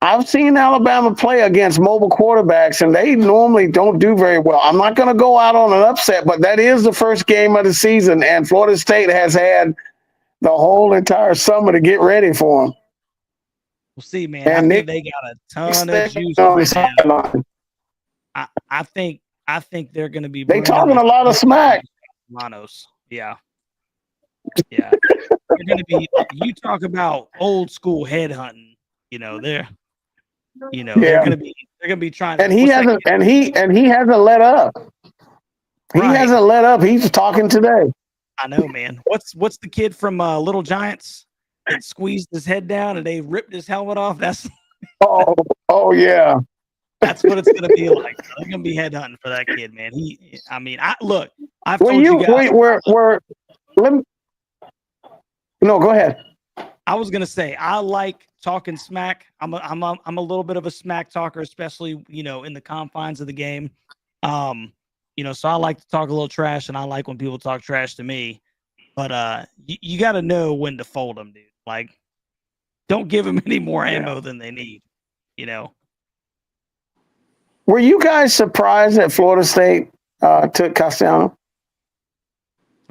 I've seen Alabama play against mobile quarterbacks, and they normally don't do very well. I'm not going to go out on an upset, but that is the first game of the season, and Florida State has had the whole entire summer to get ready for them. We'll see, man. And I think they got a ton of juice right now. I think they're going to be. They talking a lot of smack. Manos. Yeah. They're going to be. You talk about old school headhunting. They're going to be trying. And he hasn't. And he hasn't let up. He hasn't let up. He's talking today. I know, man. What's the kid from Little Giants that squeezed his head down and they ripped his helmet off? That's oh yeah. That's what it's gonna be like. They're gonna be headhunting for that kid, man. I've told you guys. No, go ahead. I was gonna say I like talking smack. I'm a little bit of a smack talker, especially in the confines of the game. So I like to talk a little trash, and I like when people talk trash to me. But you got to know when to fold them, dude. Like, don't give them any more ammo than they need. Were you guys surprised that Florida State took Castellano?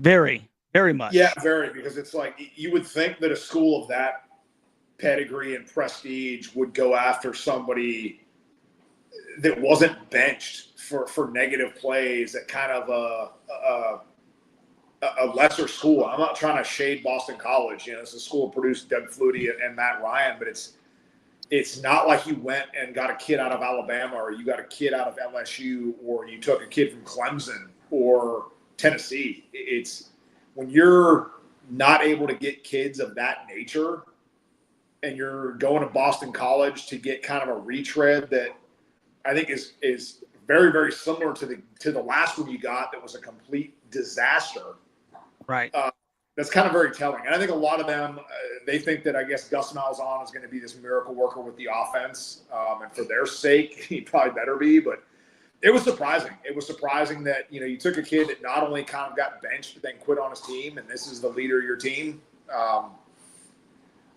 Very, very much. Yeah, very, because it's like you would think that a school of that pedigree and prestige would go after somebody that wasn't benched for negative plays at kind of a lesser school. I'm not trying to shade Boston College. It's a school that produced Doug Flutie and Matt Ryan, but it's not like you went and got a kid out of Alabama, or you got a kid out of LSU, or you took a kid from Clemson or Tennessee. It's when you're not able to get kids of that nature and you're going to Boston College to get kind of a retread that I think is very, very similar to the last one you got that was a complete disaster. Right. That's kind of very telling. And I think a lot of them, they think that, I guess, Gus Malzahn is going to be this miracle worker with the offense. And for their sake, he probably better be. But it was surprising. It was surprising that, you took a kid that not only kind of got benched, but then quit on his team, and this is the leader of your team.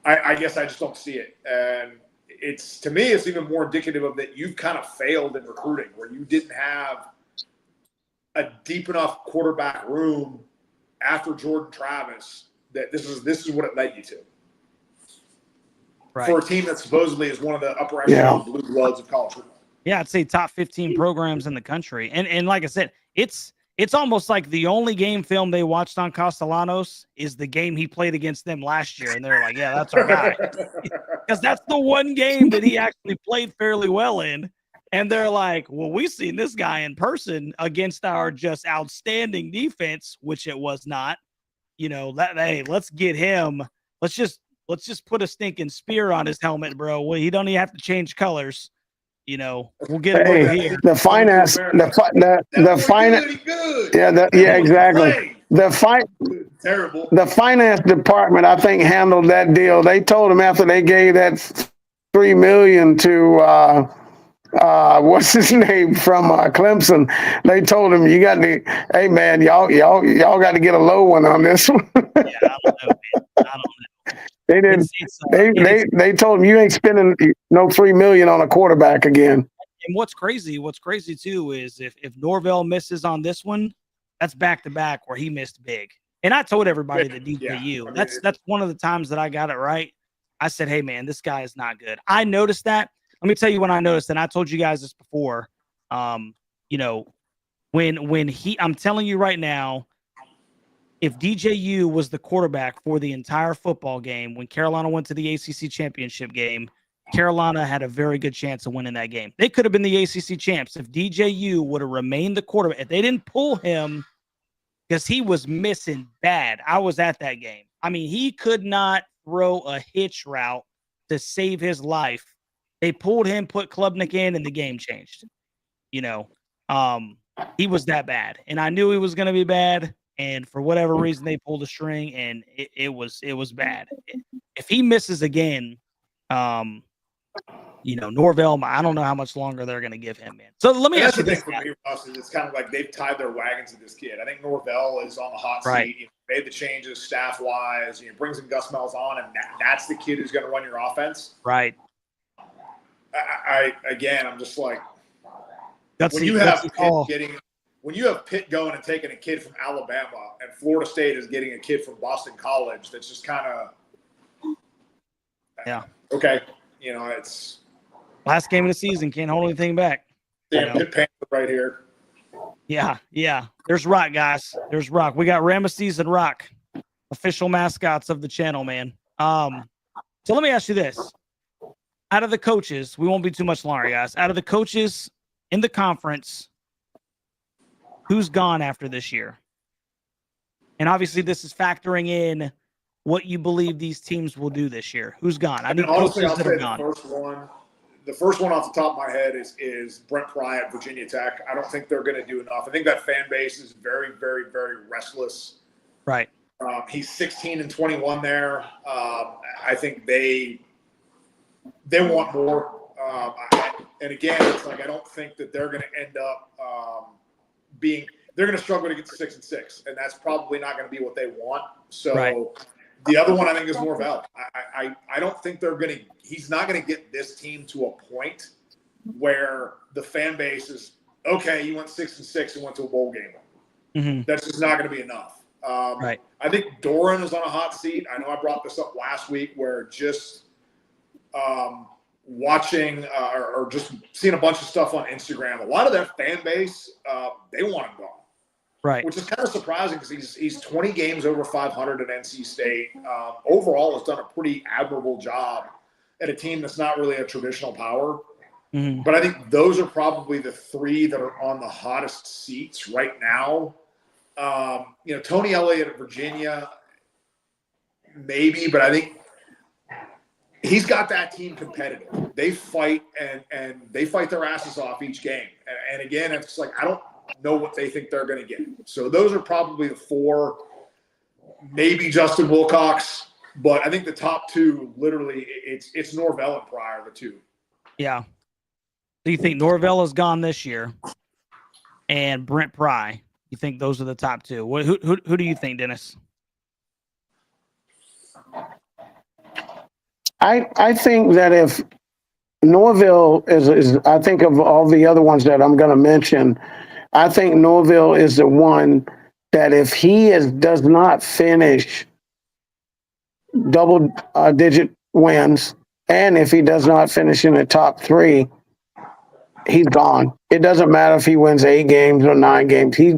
I guess I just don't see it. And to me, it's even more indicative of that you've kind of failed in recruiting, where you didn't have a deep enough quarterback room after Jordan Travis that this is what it led you to. Right. For a team that supposedly is one of the upper echelon blue bloods of college football. Yeah, I'd say top 15 programs in the country. And like I said, it's almost like the only game film they watched on Castellanos is the game he played against them last year. And they're like, yeah, that's our guy. Because that's the one game that he actually played fairly well in. And they're like, well, we've seen this guy in person against our just outstanding defense, which it was not. Hey, let's get him. Let's just put a stinking spear on his helmet, bro. Well, he don't even have to change colors. We'll get him over here. The finance, the finance. Yeah, exactly. Terrible. The finance department, I think, handled that deal. They told him after they gave that $3 million to what's his name from Clemson. They told him, you got to, hey man, y'all got to get a low one on this one. Yeah, I don't know, man. I don't know. They didn't. They told him you ain't spending no $3 million on a quarterback again. And what's crazy too is if Norvell misses on this one, that's back to back where he missed big. And I told everybody that DJU. That's one of the times that I got it right. I said, hey man, this guy is not good. I noticed that. Let me tell you when I noticed, and I told you guys this before. When I'm telling you right now, if DJU was the quarterback for the entire football game, when Carolina went to the ACC championship game, Carolina had a very good chance of winning that game. They could have been the ACC champs if DJU would have remained the quarterback. If they didn't pull him because he was missing bad. I was at that game. I mean, he could not throw a hitch route to save his life. They pulled him, put Klubnik in, and the game changed. He was that bad. And I knew he was going to be bad. And for whatever reason, they pulled a string, and it was bad. If he misses again, Norvell, I don't know how much longer they're going to give him, man. So let me ask you this. For me, Russ, is it's kind of like they've tied their wagons to this kid. I think Norvell is on the hot seat. He made the changes staff-wise. Brings in Gus Malzahn, and that's the kid who's going to run your offense. Right. I'm just like, when you have Pitt going and taking a kid from Alabama, and Florida State is getting a kid from Boston College, that's just kind of okay. It's last game of the season, can't hold anything back. Pitt Panther right here. Yeah. There's Rock, guys. There's Rock. We got Ramesses and Rock, official mascots of the channel, man. So let me ask you this. Out of the coaches, we won't be too much longer, guys. Out of the coaches in the conference, who's gone after this year? And obviously, this is factoring in what you believe these teams will do this year. Who's gone? I need honestly, coaches that have gone. The first one off the top of my head is Brent Pry at Virginia Tech. I don't think they're going to do enough. I think that fan base is very, very, very restless. Right. He's 16-21 there. I think they want more. And again, it's like I don't think that they're going to end up they're going to struggle to get to 6-6, and that's probably not going to be what they want. So Right. the other one I think is Norvell. I don't think he's not going to get this team to a point where the fan base is, okay, you went 6-6 and went to a bowl game. Mm-hmm. That's just not going to be enough. Right. I think Doran is on a hot seat. I know I brought this up last week where just watching or just seeing a bunch of stuff on Instagram, a lot of their fan base, they want him gone. Right. Which is kind of surprising because he's 20 games over 500 at NC State. Overall has done a pretty admirable job at a team that's not really a traditional power. Mm-hmm. But I think those are probably the three that are on the hottest seats right now. Tony Elliott at Virginia, maybe, but I think he's got that team competitive. They fight and they fight their asses off each game. And again, it's like I don't know what they think they're going to get. So those are probably the four, maybe Justin Wilcox, but I think the top two, literally, it's Norvell and Pryor, the two. Yeah. Do you think Norvell is gone this year, and Brent Pry? You think those are the top two? Who do you think, Dennis? I think that if Norvell is I think of all the other ones that I'm going to mention, I think Norvell is the one that if he does not finish double-digit wins, and if he does not finish in the top three, he's gone. It doesn't matter if he wins 8 games or 9 games. He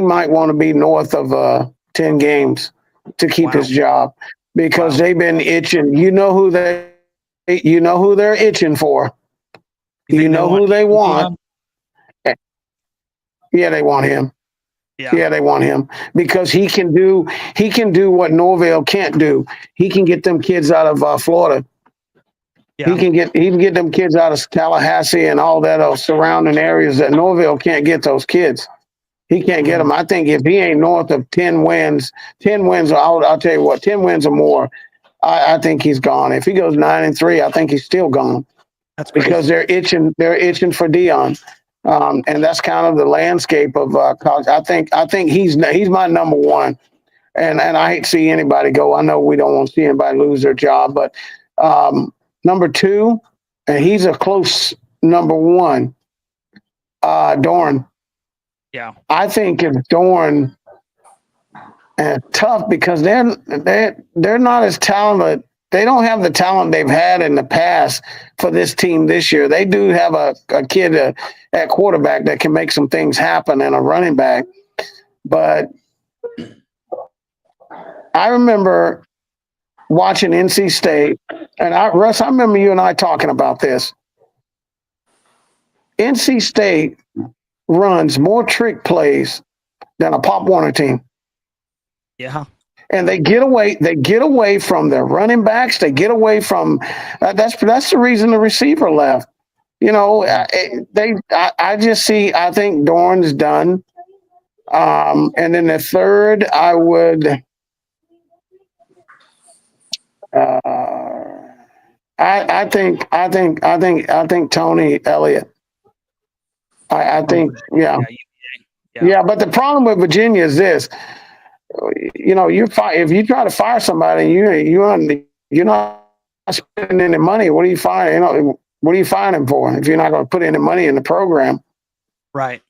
might want to be north of 10 games to keep his job because they've been itching. You know who they're itching for. You know who they want. Yeah, they want him. Yeah, they want him because he can do what Norvell can't do. He can get them kids out of Florida. Yeah. He can get them kids out of Tallahassee and all that surrounding areas that Norvell can't get those kids. He can't get them. I think if he ain't north of 10 wins, I'll tell you what, 10 wins or more, I think he's gone. If he goes 9-3, I think he's still gone. That's crazy. Because they're itching for Dion. And that's kind of the landscape of college. I think he's my number one. And I hate to see anybody go. I know we don't want to see anybody lose their job, but number 2, and he's a close number 1, Doran. Yeah. I think if Doran, and tough because they're not as talented. They don't have the talent they've had in the past for this team this year. They do have a kid at quarterback that can make some things happen and a running back. But I remember watching NC State, and Russ, I remember you and I talking about this. NC State runs more trick plays than a Pop Warner team. Yeah. And they get away from their running backs. They get away from that's the reason the receiver left. I just see. I think Dorn's done. And then the third, I would. I think Tony Elliott. I think yeah. But the problem with Virginia is this. If you try to fire somebody, you're not spending any money. What are you firing? What are you firing him for if you're not going to put any money in the program? Right.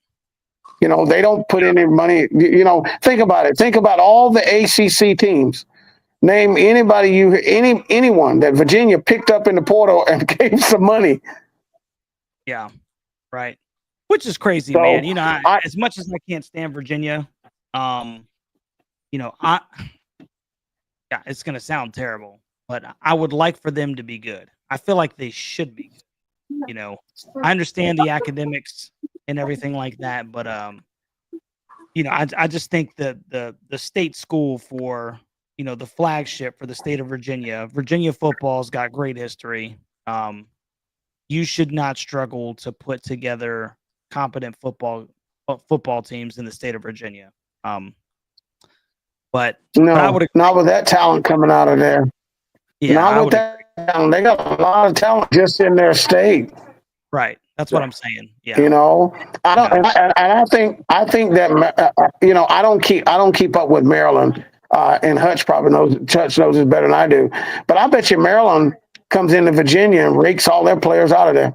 They don't put any money. Think about it. Think about all the ACC teams. Name anybody anyone that Virginia picked up in the portal and gave some money. Yeah. Right. Which is crazy, man. As much as I can't stand Virginia, it's going to sound terrible, but I would like for them to be good. I feel like they should be good. I understand the academics and everything like that, but I just think that the state school for, the flagship for the state of Virginia football's got great history. You should not struggle to put together competent football teams in the state of Virginia. But I would agree. Not with that talent coming out of there. Yeah, not with that talent. They got a lot of talent just in their state. Right. That's what I'm saying. Yeah. You know, I don't, and I think that you know, I don't keep up with Maryland, and Hutch knows it better than I do. But I bet you Maryland comes into Virginia and rakes all their players out of there.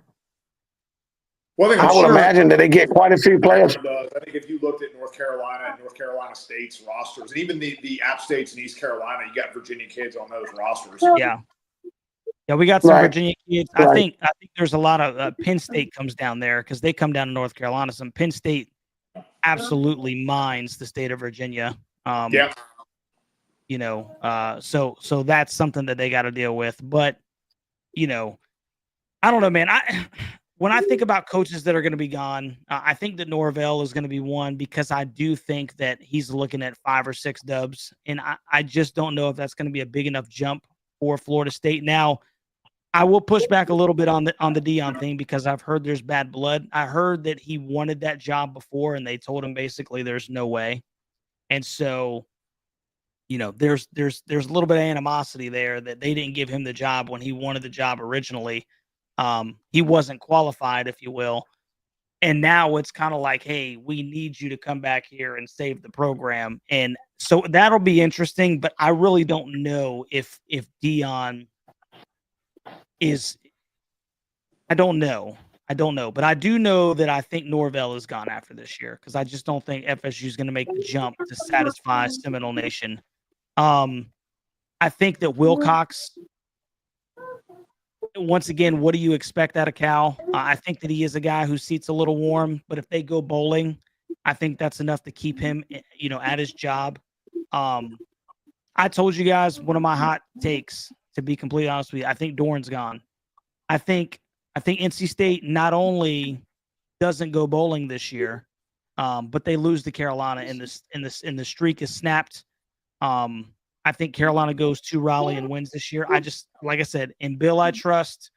Well, I would imagine that they get quite a few players. I think if you looked at North Carolina and North Carolina State's rosters, and even the App States in East Carolina, you got Virginia kids on those rosters. Yeah. Yeah, we got some Virginia kids. I think there's a lot of Penn State comes down there because they come down to North Carolina. Some Penn State absolutely mines the state of Virginia. Yeah. You know, so that's something that they got to deal with. But, you know, I don't know, man. When I think about coaches that are going to be gone, I think that Norvell is going to be one because I do think that he's looking at 5 or 6 dubs. And I just don't know if that's going to be a big enough jump for Florida State. Now, I will push back a little bit on the Deion thing because I've heard there's bad blood. I heard that he wanted that job before and they told him basically there's no way. And so, you know, there's a little bit of animosity there that they didn't give him the job when he wanted the job originally. He wasn't qualified, if you will. And now it's kind of like, hey, we need you to come back here and save the program. And so that'll be interesting, but I really don't know if Deion is, I don't know, but I do know that I think Norvell is gone after this year because I just don't think FSU is going to make the jump to satisfy Seminole Nation. I think that Wilcox, once again, what do you expect out of Cal? I think that he is a guy whose seat's a little warm, but if they go bowling, I think that's enough to keep him, you know, at his job. I told you guys one of my hot takes, to be completely honest with you. I think Dorn's gone. I think NC State not only doesn't go bowling this year, but they lose to Carolina and the streak is snapped. I think Carolina goes to Raleigh and wins this year. I just, like I said, in Bill I trust,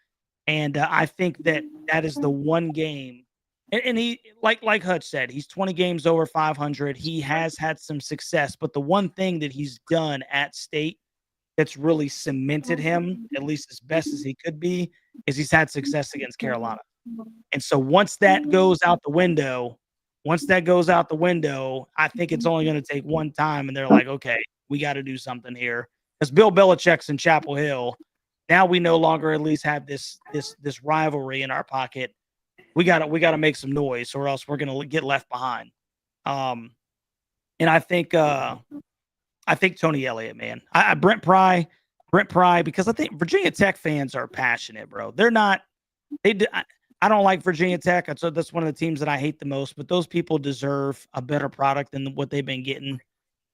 and I think that is the one game. And he, like Hutch said, he's 20 games over 500. He has had some success, but the one thing that he's done at State that's really cemented him, at least as best as he could be, is he's had success against Carolina. And so once that goes out the window, I think it's only going to take one time, and they're like, okay, we got to do something here. Because Bill Belichick's in Chapel Hill. Now we no longer at least have this rivalry in our pocket. We got to make some noise, or else we're going to get left behind. And I think Tony Elliott, man. Brent Pry, because I think Virginia Tech fans are passionate, bro. They're not. I don't like Virginia Tech. So that's one of the teams that I hate the most. But those people deserve a better product than what they've been getting.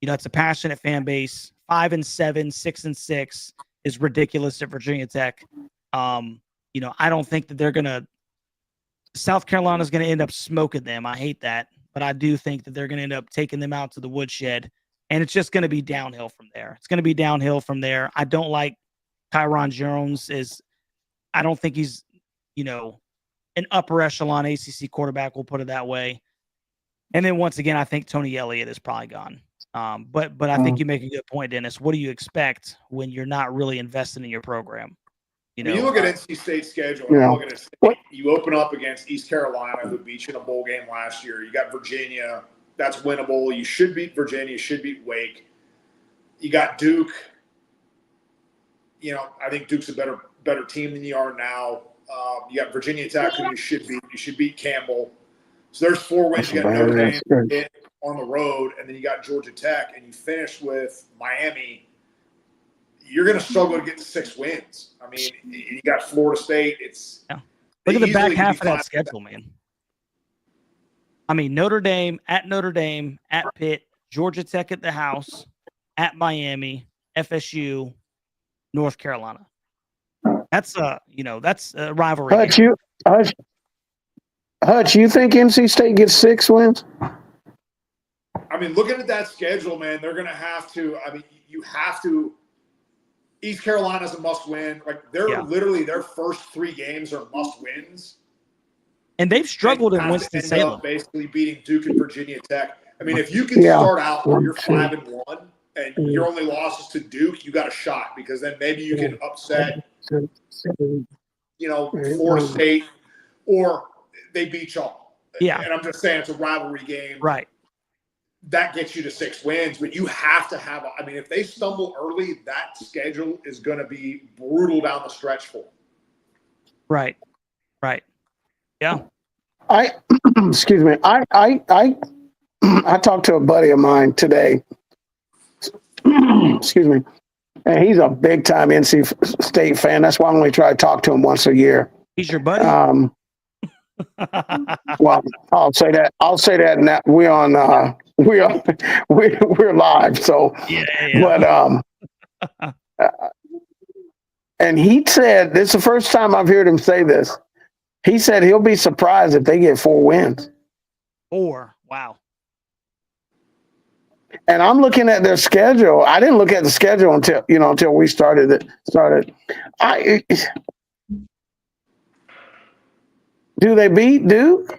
You know, it's a passionate fan base. 5-7, 6-6 is ridiculous at Virginia Tech. You know, I don't think that they're gonna. South Carolina's going to end up smoking them. I hate that, but I do think that they're going to end up taking them out to the woodshed, and it's just going to be downhill from there. I don't like Tyron Jones. I don't think he's, you know, an upper echelon ACC quarterback. We'll put it that way. And then once again, I think Tony Elliott is probably gone. But I think you make a good point, Dennis. What do you expect when you're not really investing in your program? You know, when you look at NC State's schedule, you look at State, you open up against East Carolina, who beat you in a bowl game last year. You got Virginia, that's winnable. You should beat Virginia, you should beat Wake. You got Duke. You know, I think Duke's a better team than you are now. You got Virginia Tech, who you should beat. You should beat Campbell. So there's 4 wins. You got Notre Dame on the road, and then you got Georgia Tech, and you finish with Miami. You're going to struggle to get to 6 wins. I mean, you got Florida State. Look at the back half of that schedule, man. I mean, Notre Dame, at Pitt, Georgia Tech at the house, at Miami, FSU, North Carolina. That's a rivalry. Hutch, you think NC State gets 6 wins? I mean, looking at that schedule, man, they're going to have to. I mean, you have to. East Carolina's a must-win. Like literally their first 3 games are must-wins, and they've struggled in Winston-Salem, basically beating Duke and Virginia Tech. I mean, if you can start out where you're 5-1 and your only loss is to Duke, you got a shot because then maybe you can upset, you know, Florida State, or they beat y'all. Yeah. And I'm just saying it's a rivalry game. Right. That gets you to 6 wins, but you have to have – I mean, if they stumble early, that schedule is going to be brutal down the stretch for them. Right. Yeah. Excuse me. I talked to a buddy of mine today. Excuse me. And he's a big time NC State fan. That's why I only try to talk to him once a year. He's your buddy? Well, I'll say that. Now we're on. We're live. So, yeah. But and he said this is the first time I've heard him say this. He said he'll be surprised if they get 4 wins. 4. Wow. And I'm looking at their schedule. I didn't look at the schedule until we started. Do they beat Duke?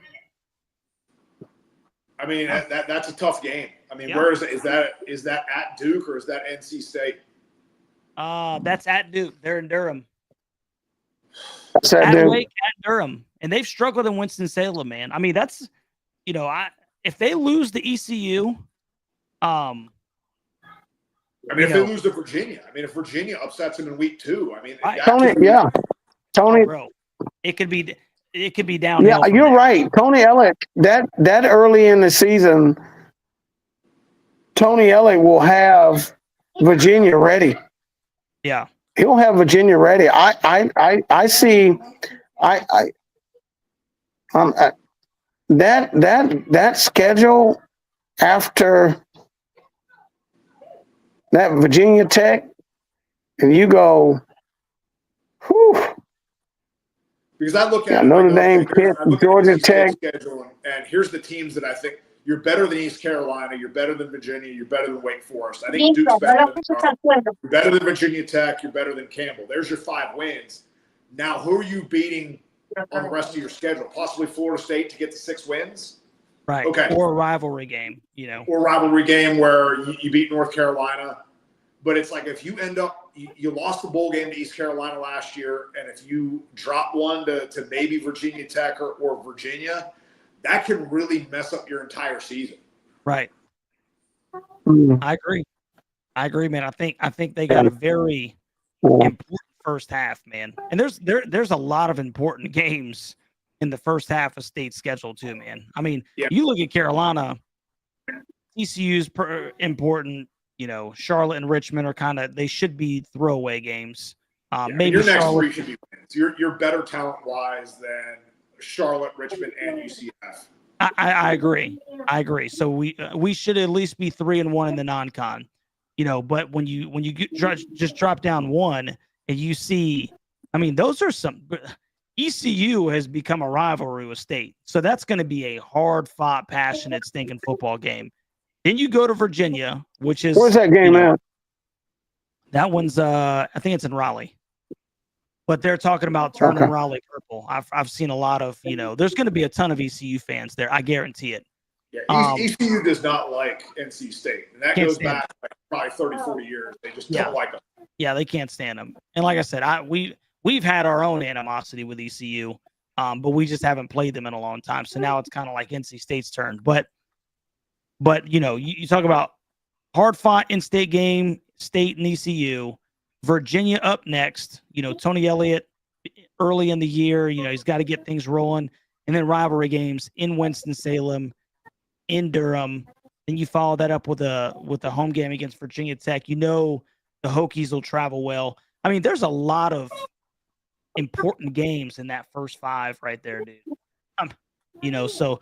I mean, that's a tough game. I mean, Yeah. where is it? Is that at Duke or is that NC State? That's at Duke. They're in Durham. That's at At Duke. Wake, at Durham. And they've struggled in Winston-Salem, man. I mean, that's, if they lose the ECU, I mean, if they lose to Virginia, if Virginia upsets them in week 2, I mean, Tony, bro, it could be downhill. Yeah, you're right. Tony Elliott, that early in the season, Tony Elliott will have Virginia ready. Yeah. He'll have Virginia ready. I see that schedule after that Virginia Tech, and you go, whew. Because I look at Notre Dame, Pitt, Georgia Tech. Schedule, and here's the teams that I think you're better than East Carolina, you're better than Virginia, you're better than Wake Forest. I think Duke's better you're better than Virginia Tech, you're better than Campbell. There's your 5 wins. Now, who are you beating on the rest of your schedule? Possibly Florida State to get to 6 wins? Right. Okay. Or a rivalry game, Or a rivalry game where you beat North Carolina. But it's like if you end up you lost the bowl game to East Carolina last year, and if you drop one to maybe Virginia Tech or Virginia, that can really mess up your entire season. Right. I agree, man. I think they got a very important first half, man. And there's a lot of important games in the first half of State's schedule too, man. I mean, You look at Carolina, ECU's important. Charlotte and Richmond are they should be throwaway games. Maybe your next Charlotte, 3 should be wins. You're better talent-wise than Charlotte, Richmond, and UCF. I agree. So we should at least be 3-1 in the non-con. But when you just drop down 1 and you see, those are some. ECU has become a rivalry with State, so that's going to be a hard-fought, passionate, stinking football game. Then you go to Virginia, which is where's that game at? That one's I think it's in Raleigh, but they're talking about turning Raleigh purple. I've seen a lot of there's going to be a ton of ECU fans there. I guarantee it. Yeah, ECU does not like NC State, and that goes back probably 30, 40 years. They just don't like them. Yeah, they can't stand them. And like I said, we've had our own animosity with ECU, but we just haven't played them in a long time. So now it's kind of like NC State's turn, But you talk about hard-fought in-state game, State and ECU, Virginia up next. Tony Elliott early in the year. He's got to get things rolling, and then rivalry games in Winston-Salem, in Durham. Then you follow that up with a home game against Virginia Tech. The Hokies will travel well. There's a lot of important games in that first 5 right there, dude. So.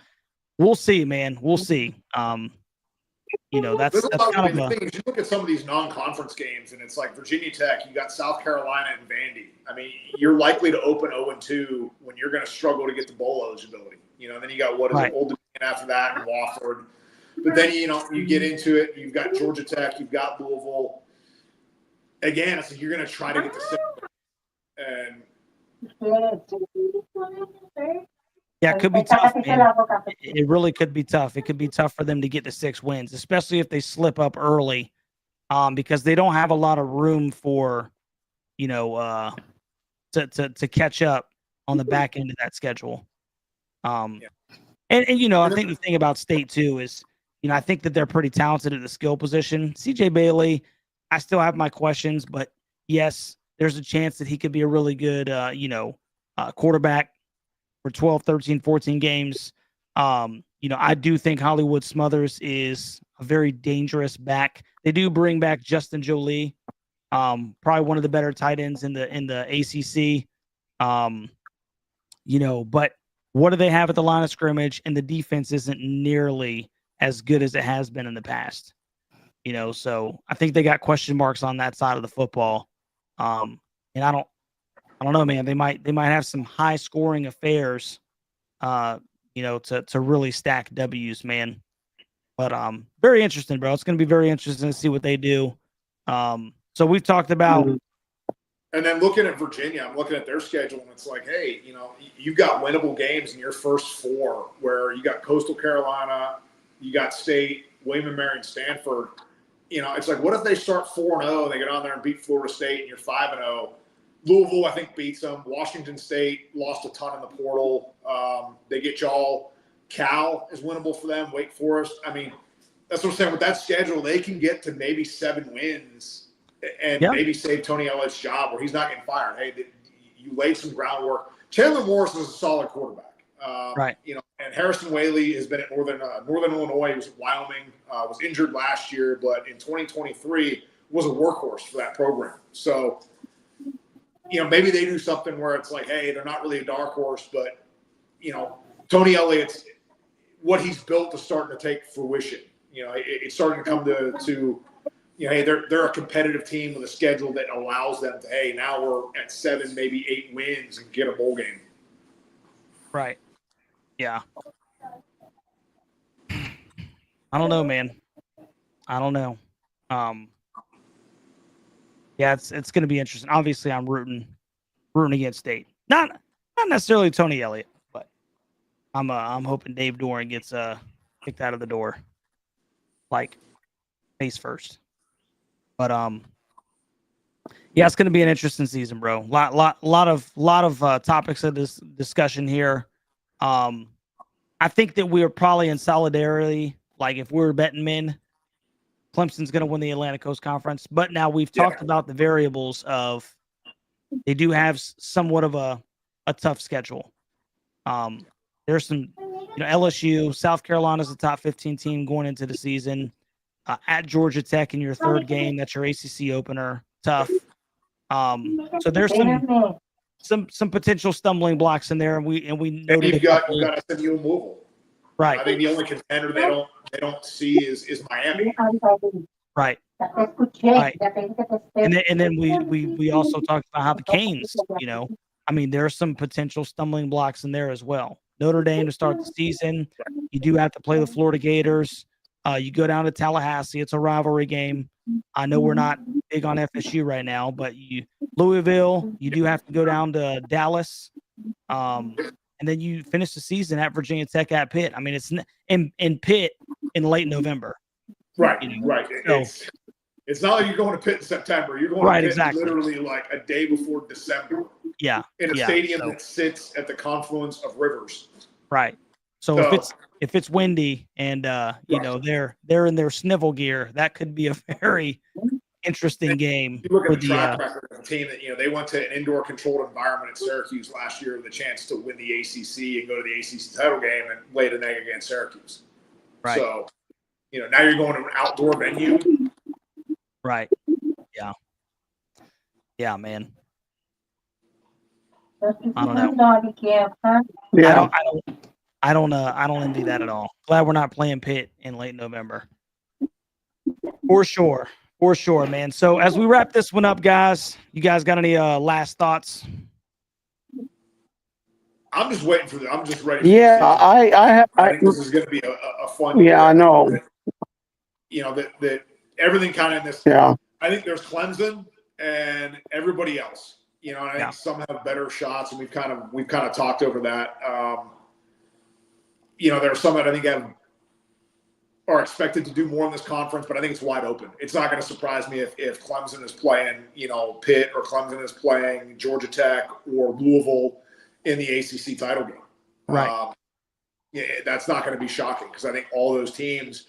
We'll see, man. We'll see. That's kind of the thing is you look at some of these non-conference games, and it's like Virginia Tech. You got South Carolina and Vandy. You're likely to open 0-2 when you're going to struggle to get the bowl eligibility. And then you got Old Dominion after that and Wofford. But then you get into it. You've got Georgia Tech. You've got Louisville. Again, it's like you're going to try to get the 6. And yeah, it could be tough, man. It really could be tough. It could be tough for them to get to 6 wins, especially if they slip up early, because they don't have a lot of room for, to catch up on the back end of that schedule. And I think the thing about State too is, I think that they're pretty talented at the skill position. CJ Bailey, I still have my questions, but yes, there's a chance that he could be a really good, quarterback for 12, 13, 14 games. I do think Hollywood Smothers is a very dangerous back. They do bring back Justin Jolie, probably one of the better tight ends in the ACC. But what do they have at the line of scrimmage? And the defense isn't nearly as good as it has been in the past. So I think they got question marks on that side of the football. And I don't know, man. They might have some high scoring affairs, to really stack W's, man. But very interesting, bro. It's going to be very interesting to see what they do. So we've talked about. And then looking at Virginia, I'm looking at their schedule, and it's like, hey, you've got winnable games in your first four, where you got Coastal Carolina, you got State, William & Mary, and Stanford. It's like, what if they start 4-0 and they get on there and beat Florida State, and you're 5-0? Louisville, I think, beats them. Washington State lost a ton in the portal. They get y'all. Cal is winnable for them. Wake Forest. I mean, that's what I'm saying. With that schedule, they can get to maybe 7 wins and maybe save Tony Elliott's job, where he's not getting fired. Hey, you laid some groundwork. Chandler Morris is a solid quarterback. Right. And Harrison Whaley has been at Northern Illinois. He was at Wyoming. Was injured last year, but in 2023 was a workhorse for that program. So, maybe they do something where it's like, hey, they're not really a dark horse, but Tony Elliott's what he's built is starting to take fruition. It's starting to come to hey, they're a competitive team with a schedule that allows them to, hey, now we're at 7, maybe 8 wins and get a bowl game. Right. Yeah. I don't know, man. I don't know. Yeah, it's going to be interesting. Obviously, I'm rooting against State. Not necessarily Tony Elliott, but I'm hoping Dave Doran gets kicked out of the door, like face first. But yeah, it's going to be an interesting season, bro. Lot of topics of this discussion here. I think that we are probably in solidarity. Like, if we're betting men, Clemson's going to win the Atlantic Coast Conference. But now we've talked about the variables of they do have somewhat of a tough schedule. There's some, LSU, South Carolina's a top 15 team going into the season. At Georgia Tech in your third game, that's your ACC opener. Tough. So there's some potential stumbling blocks in there, and you've got SMU and Louisville. Right. I think the only contender they don't see is Miami. Right. Right. And then we also talked about how the Canes, there are some potential stumbling blocks in there as well. Notre Dame to start the season, you do have to play the Florida Gators. You go down to Tallahassee. It's a rivalry game. I know we're not big on FSU right now, but Louisville, you do have to go down to Dallas. And then you finish the season at Virginia Tech at Pitt. I mean, it's in Pitt in late November. Right, right. So, it's not like you're going to Pitt in September. You're going to Pitt literally like a day before December. Yeah. In a stadium that sits at the confluence of rivers. Right. So if it's windy and they're in their snivel gear, that could be a very interesting game. You look at the track record of a team that they went to an indoor controlled environment at Syracuse last year with a chance to win the ACC and go to the ACC title game and laid an egg against Syracuse. Right. So now you're going to an outdoor venue. Right. Yeah. Yeah, man. I don't know. Yeah. I don't envy that at all. Glad we're not playing Pitt in late November. For sure, man. So as we wrap this one up, guys, you guys got any last thoughts? I'm just waiting for I'm just ready. Yeah, I think this is going to be a fun. Yeah, I know. That everything kind of in this. Yeah. I think there's Clemson and everybody else. And I think some have better shots, and we've kind of talked over that. There are some that I think are expected to do more in this conference, but I think it's wide open. It's not going to surprise me if Clemson is playing, Pitt, or Clemson is playing Georgia Tech or Louisville in the ACC title game. Right. Yeah, that's not going to be shocking because I think all those teams,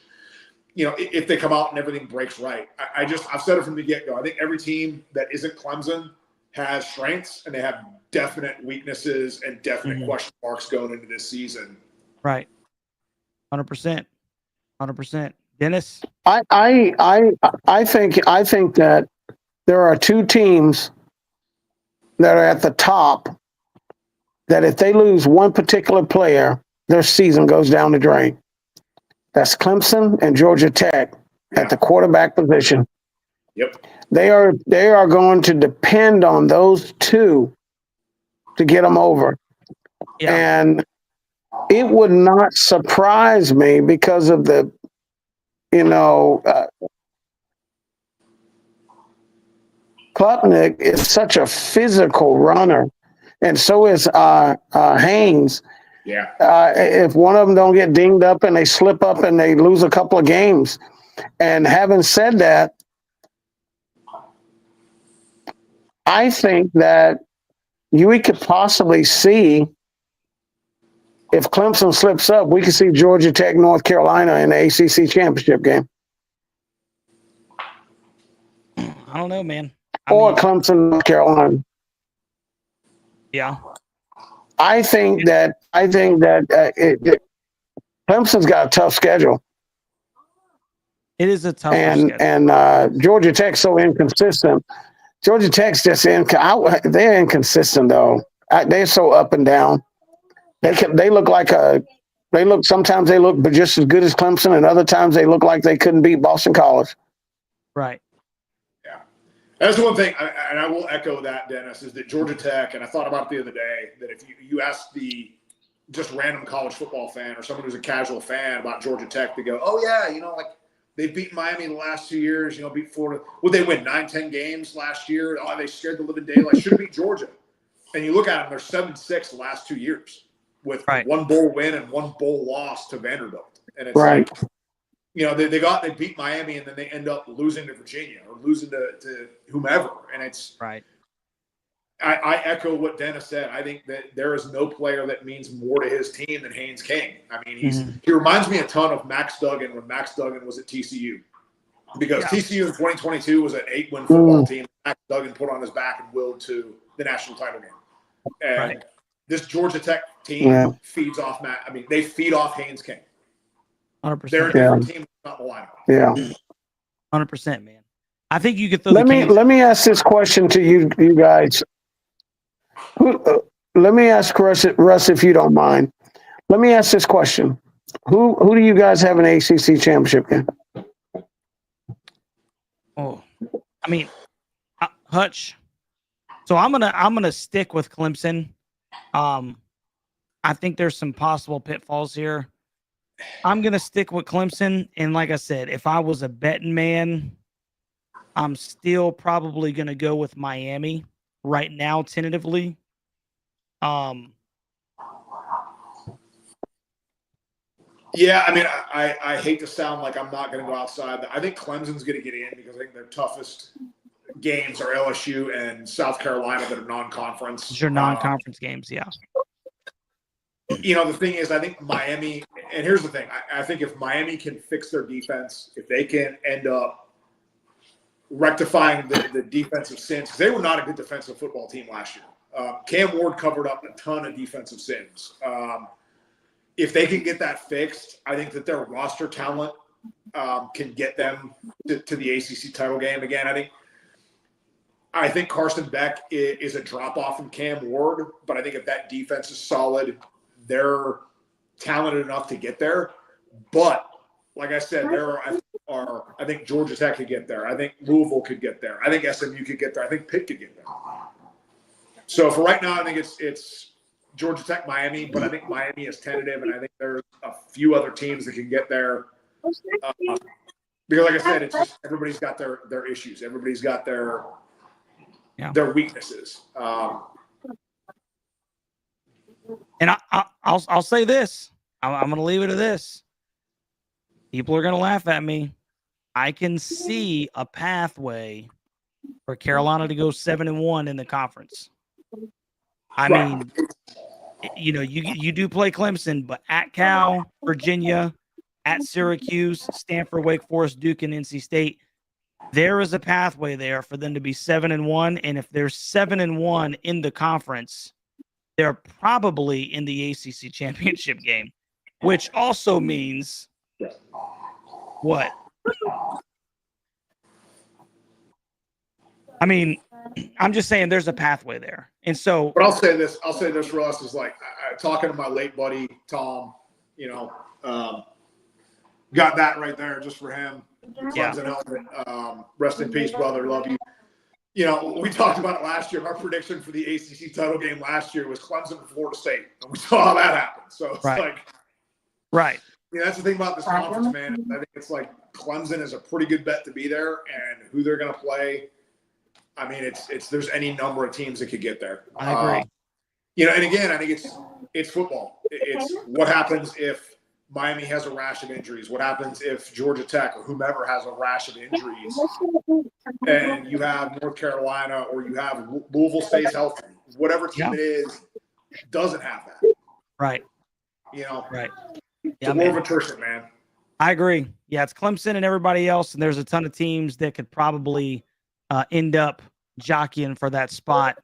if they come out and everything breaks right, I've said it from the get-go. I think every team that isn't Clemson has strengths and they have definite weaknesses and definite question marks going into this season. Right. 100%. 100%. Dennis? I think that there are two teams that are at the top that if they lose one particular player, their season goes down the drain. That's Clemson and Georgia Tech at the quarterback position. Yep. They are going to depend on those two to get them over. Yeah. And it would not surprise me because of the, Klubnik is such a physical runner, and so is Haynes. Yeah. If one of them don't get dinged up and they slip up and they lose a couple of games. And having said that, I think that we could possibly see, if Clemson slips up, we could see Georgia Tech, North Carolina in the ACC championship game. I don't know, man. Clemson, North Carolina. Yeah. I think that Clemson's got a tough schedule. It is a tough schedule. And Georgia Tech's so inconsistent. Georgia Tech's just they're inconsistent though. They're so up and down. Sometimes they look just as good as Clemson, and other times they look like they couldn't beat Boston College. Right. Yeah. That's one thing, and I will echo that, Dennis, is that Georgia Tech, and I thought about it the other day, that if you ask the just random college football fan or someone who's a casual fan about Georgia Tech, they go, oh yeah, they've beaten Miami the last 2 years, beat Florida. Would they win 9-10 games last year? Oh, they scared the living daylight. Should have beat Georgia. And you look at them, they're 7-6 the last 2 years with one bowl win and one bowl loss to Vanderbilt. And it's like, they beat Miami and then they end up losing to Virginia or losing to whomever. And it's right. I echo what Dennis said. I think that there is no player that means more to his team than Haynes King. I mean, he reminds me a ton of Max Duggan when Max Duggan was at TCU. Because TCU in 2022 was an 8-win football team. Max Duggan put on his back and willed to the national title game. And this Georgia Tech team feeds off they feed off Haynes King. 100%. They're a different team, not the lineup. Yeah. 100%, man. I think you could throw let me ask this question to you guys. Let me ask Russ, if you don't mind. Let me ask this question: Who do you guys have an ACC championship game? Oh, I mean, Hutch. So I'm gonna stick with Clemson. I think there's some possible pitfalls here. I'm gonna stick with Clemson, and like I said, if I was a betting man, I'm still probably gonna go with Miami right now, tentatively. Yeah, I mean, I hate to sound like I'm not going to go outside. I think Clemson's going to get in because I think their toughest games are LSU and South Carolina that are non-conference. These are non-conference games, yeah. The thing is, I think Miami, and here's the thing, I think if Miami can fix their defense, if they can end up rectifying the defensive sins, because they were not a good defensive football team last year. Cam Ward covered up a ton of defensive sins. If they can get that fixed, I think that their roster talent can get them to the ACC title game again. I think Carson Beck is a drop-off from Cam Ward, but I think if that defense is solid, they're talented enough to get there. But like I said, I think Georgia Tech could get there. I think Louisville could get there. I think SMU could get there. I think Pitt could get there. So for right now, I think it's Georgia Tech, Miami, but I think Miami is tentative, and I think there's a few other teams that can get there. Because like I said, it's just everybody's got their issues. Everybody's got their weaknesses. And I'll say this. I'm going to leave it to this. People are going to laugh at me. I can see a pathway for Carolina to go 7-1 in the conference. I mean, you do play Clemson, but at Cal, Virginia, at Syracuse, Stanford, Wake Forest, Duke, and NC State, there is a pathway there for them to be 7-1. And if they're 7-1 in the conference, they're probably in the ACC championship game, which also means what? I mean, I'm just saying there's a pathway there. And so, but I'll say this, Russ, is like talking to my late buddy, Tom, got that right there just for him. Clemson helmet. Rest in peace, brother. Love you. We talked about it last year. Our prediction for the ACC title game last year was Clemson and Florida State, and we saw how that happened. So it's right. That's the thing about this conference, man. I think it's like Clemson is a pretty good bet to be there, and who they're going to play. I mean, it's there's any number of teams that could get there. I agree. And again, I think it's football. It's what happens if Miami has a rash of injuries. What happens if Georgia Tech or whomever has a rash of injuries, and you have North Carolina or you have Louisville stays healthy? Whatever team it is doesn't have that. Right. Right. Yeah, more of a tournament, man. I agree. Yeah, it's Clemson and everybody else, and there's a ton of teams that could probably end up jockeying for that spot,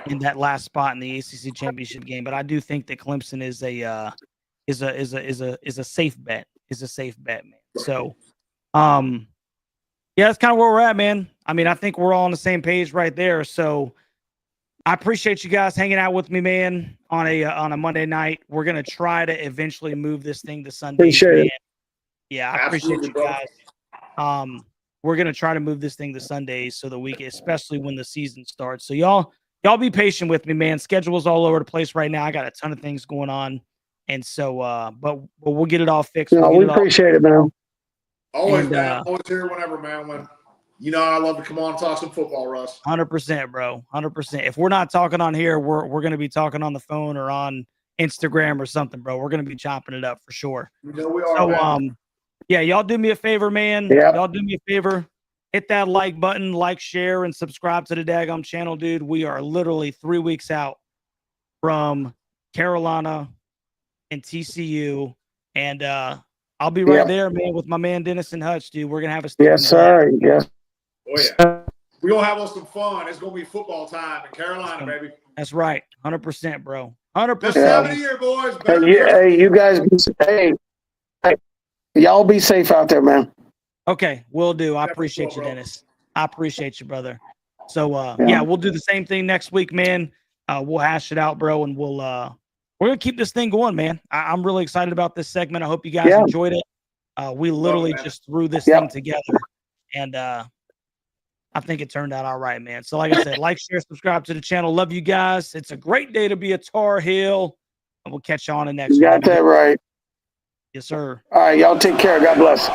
in that last spot in the ACC championship game. But I do think that Clemson is a safe bet. Is a safe bet, man. So, that's kind of where we're at, man. I mean, I think we're all on the same page right there. So, I appreciate you guys hanging out with me, man, on a Monday night. We're gonna try to eventually move this thing to Sunday. Appreciate it. Yeah, I appreciate you guys. We're gonna try to move this thing to Sundays so that we can, especially when the season starts. So y'all be patient with me, man. Schedule's all over the place right now. I got a ton of things going on, and so but we'll get it all fixed. We appreciate it, man. Always, man. Always here whenever, man. When I love to come on and talk some football, Russ. 100%, bro. 100%. If we're not talking on here, we're gonna be talking on the phone or on Instagram or something, bro. We're gonna be chopping it up for sure. We are. So man. Yeah, y'all do me a favor, man. Yep. Y'all do me a favor. Hit that like button, share, and subscribe to the daggum channel, dude. We are literally 3 weeks out from Carolina and TCU. And I'll be right there, man, with my man Dennis and Hutch, dude. We're going to have a Yes, sir. Yes. Oh, yeah. We're going to have some fun. It's going to be football time in Carolina, baby. That's right. 100%, bro. 100%. This time of the year, boys. Hey, you guys, hey, y'all be safe out there, man. Okay, will do. I appreciate you, Dennis. I appreciate you, brother. So, we'll do the same thing next week, man. We'll hash it out, bro, and we're gonna keep this thing going, man. I'm really excited about this segment. I hope you guys enjoyed it. We literally just threw this thing together, and I think it turned out all right, man. So, like I said, share, subscribe to the channel. Love you guys. It's a great day to be a Tar Heel, and we'll catch you on the next one. You got that right. Yes, sir. All right, y'all take care. God bless.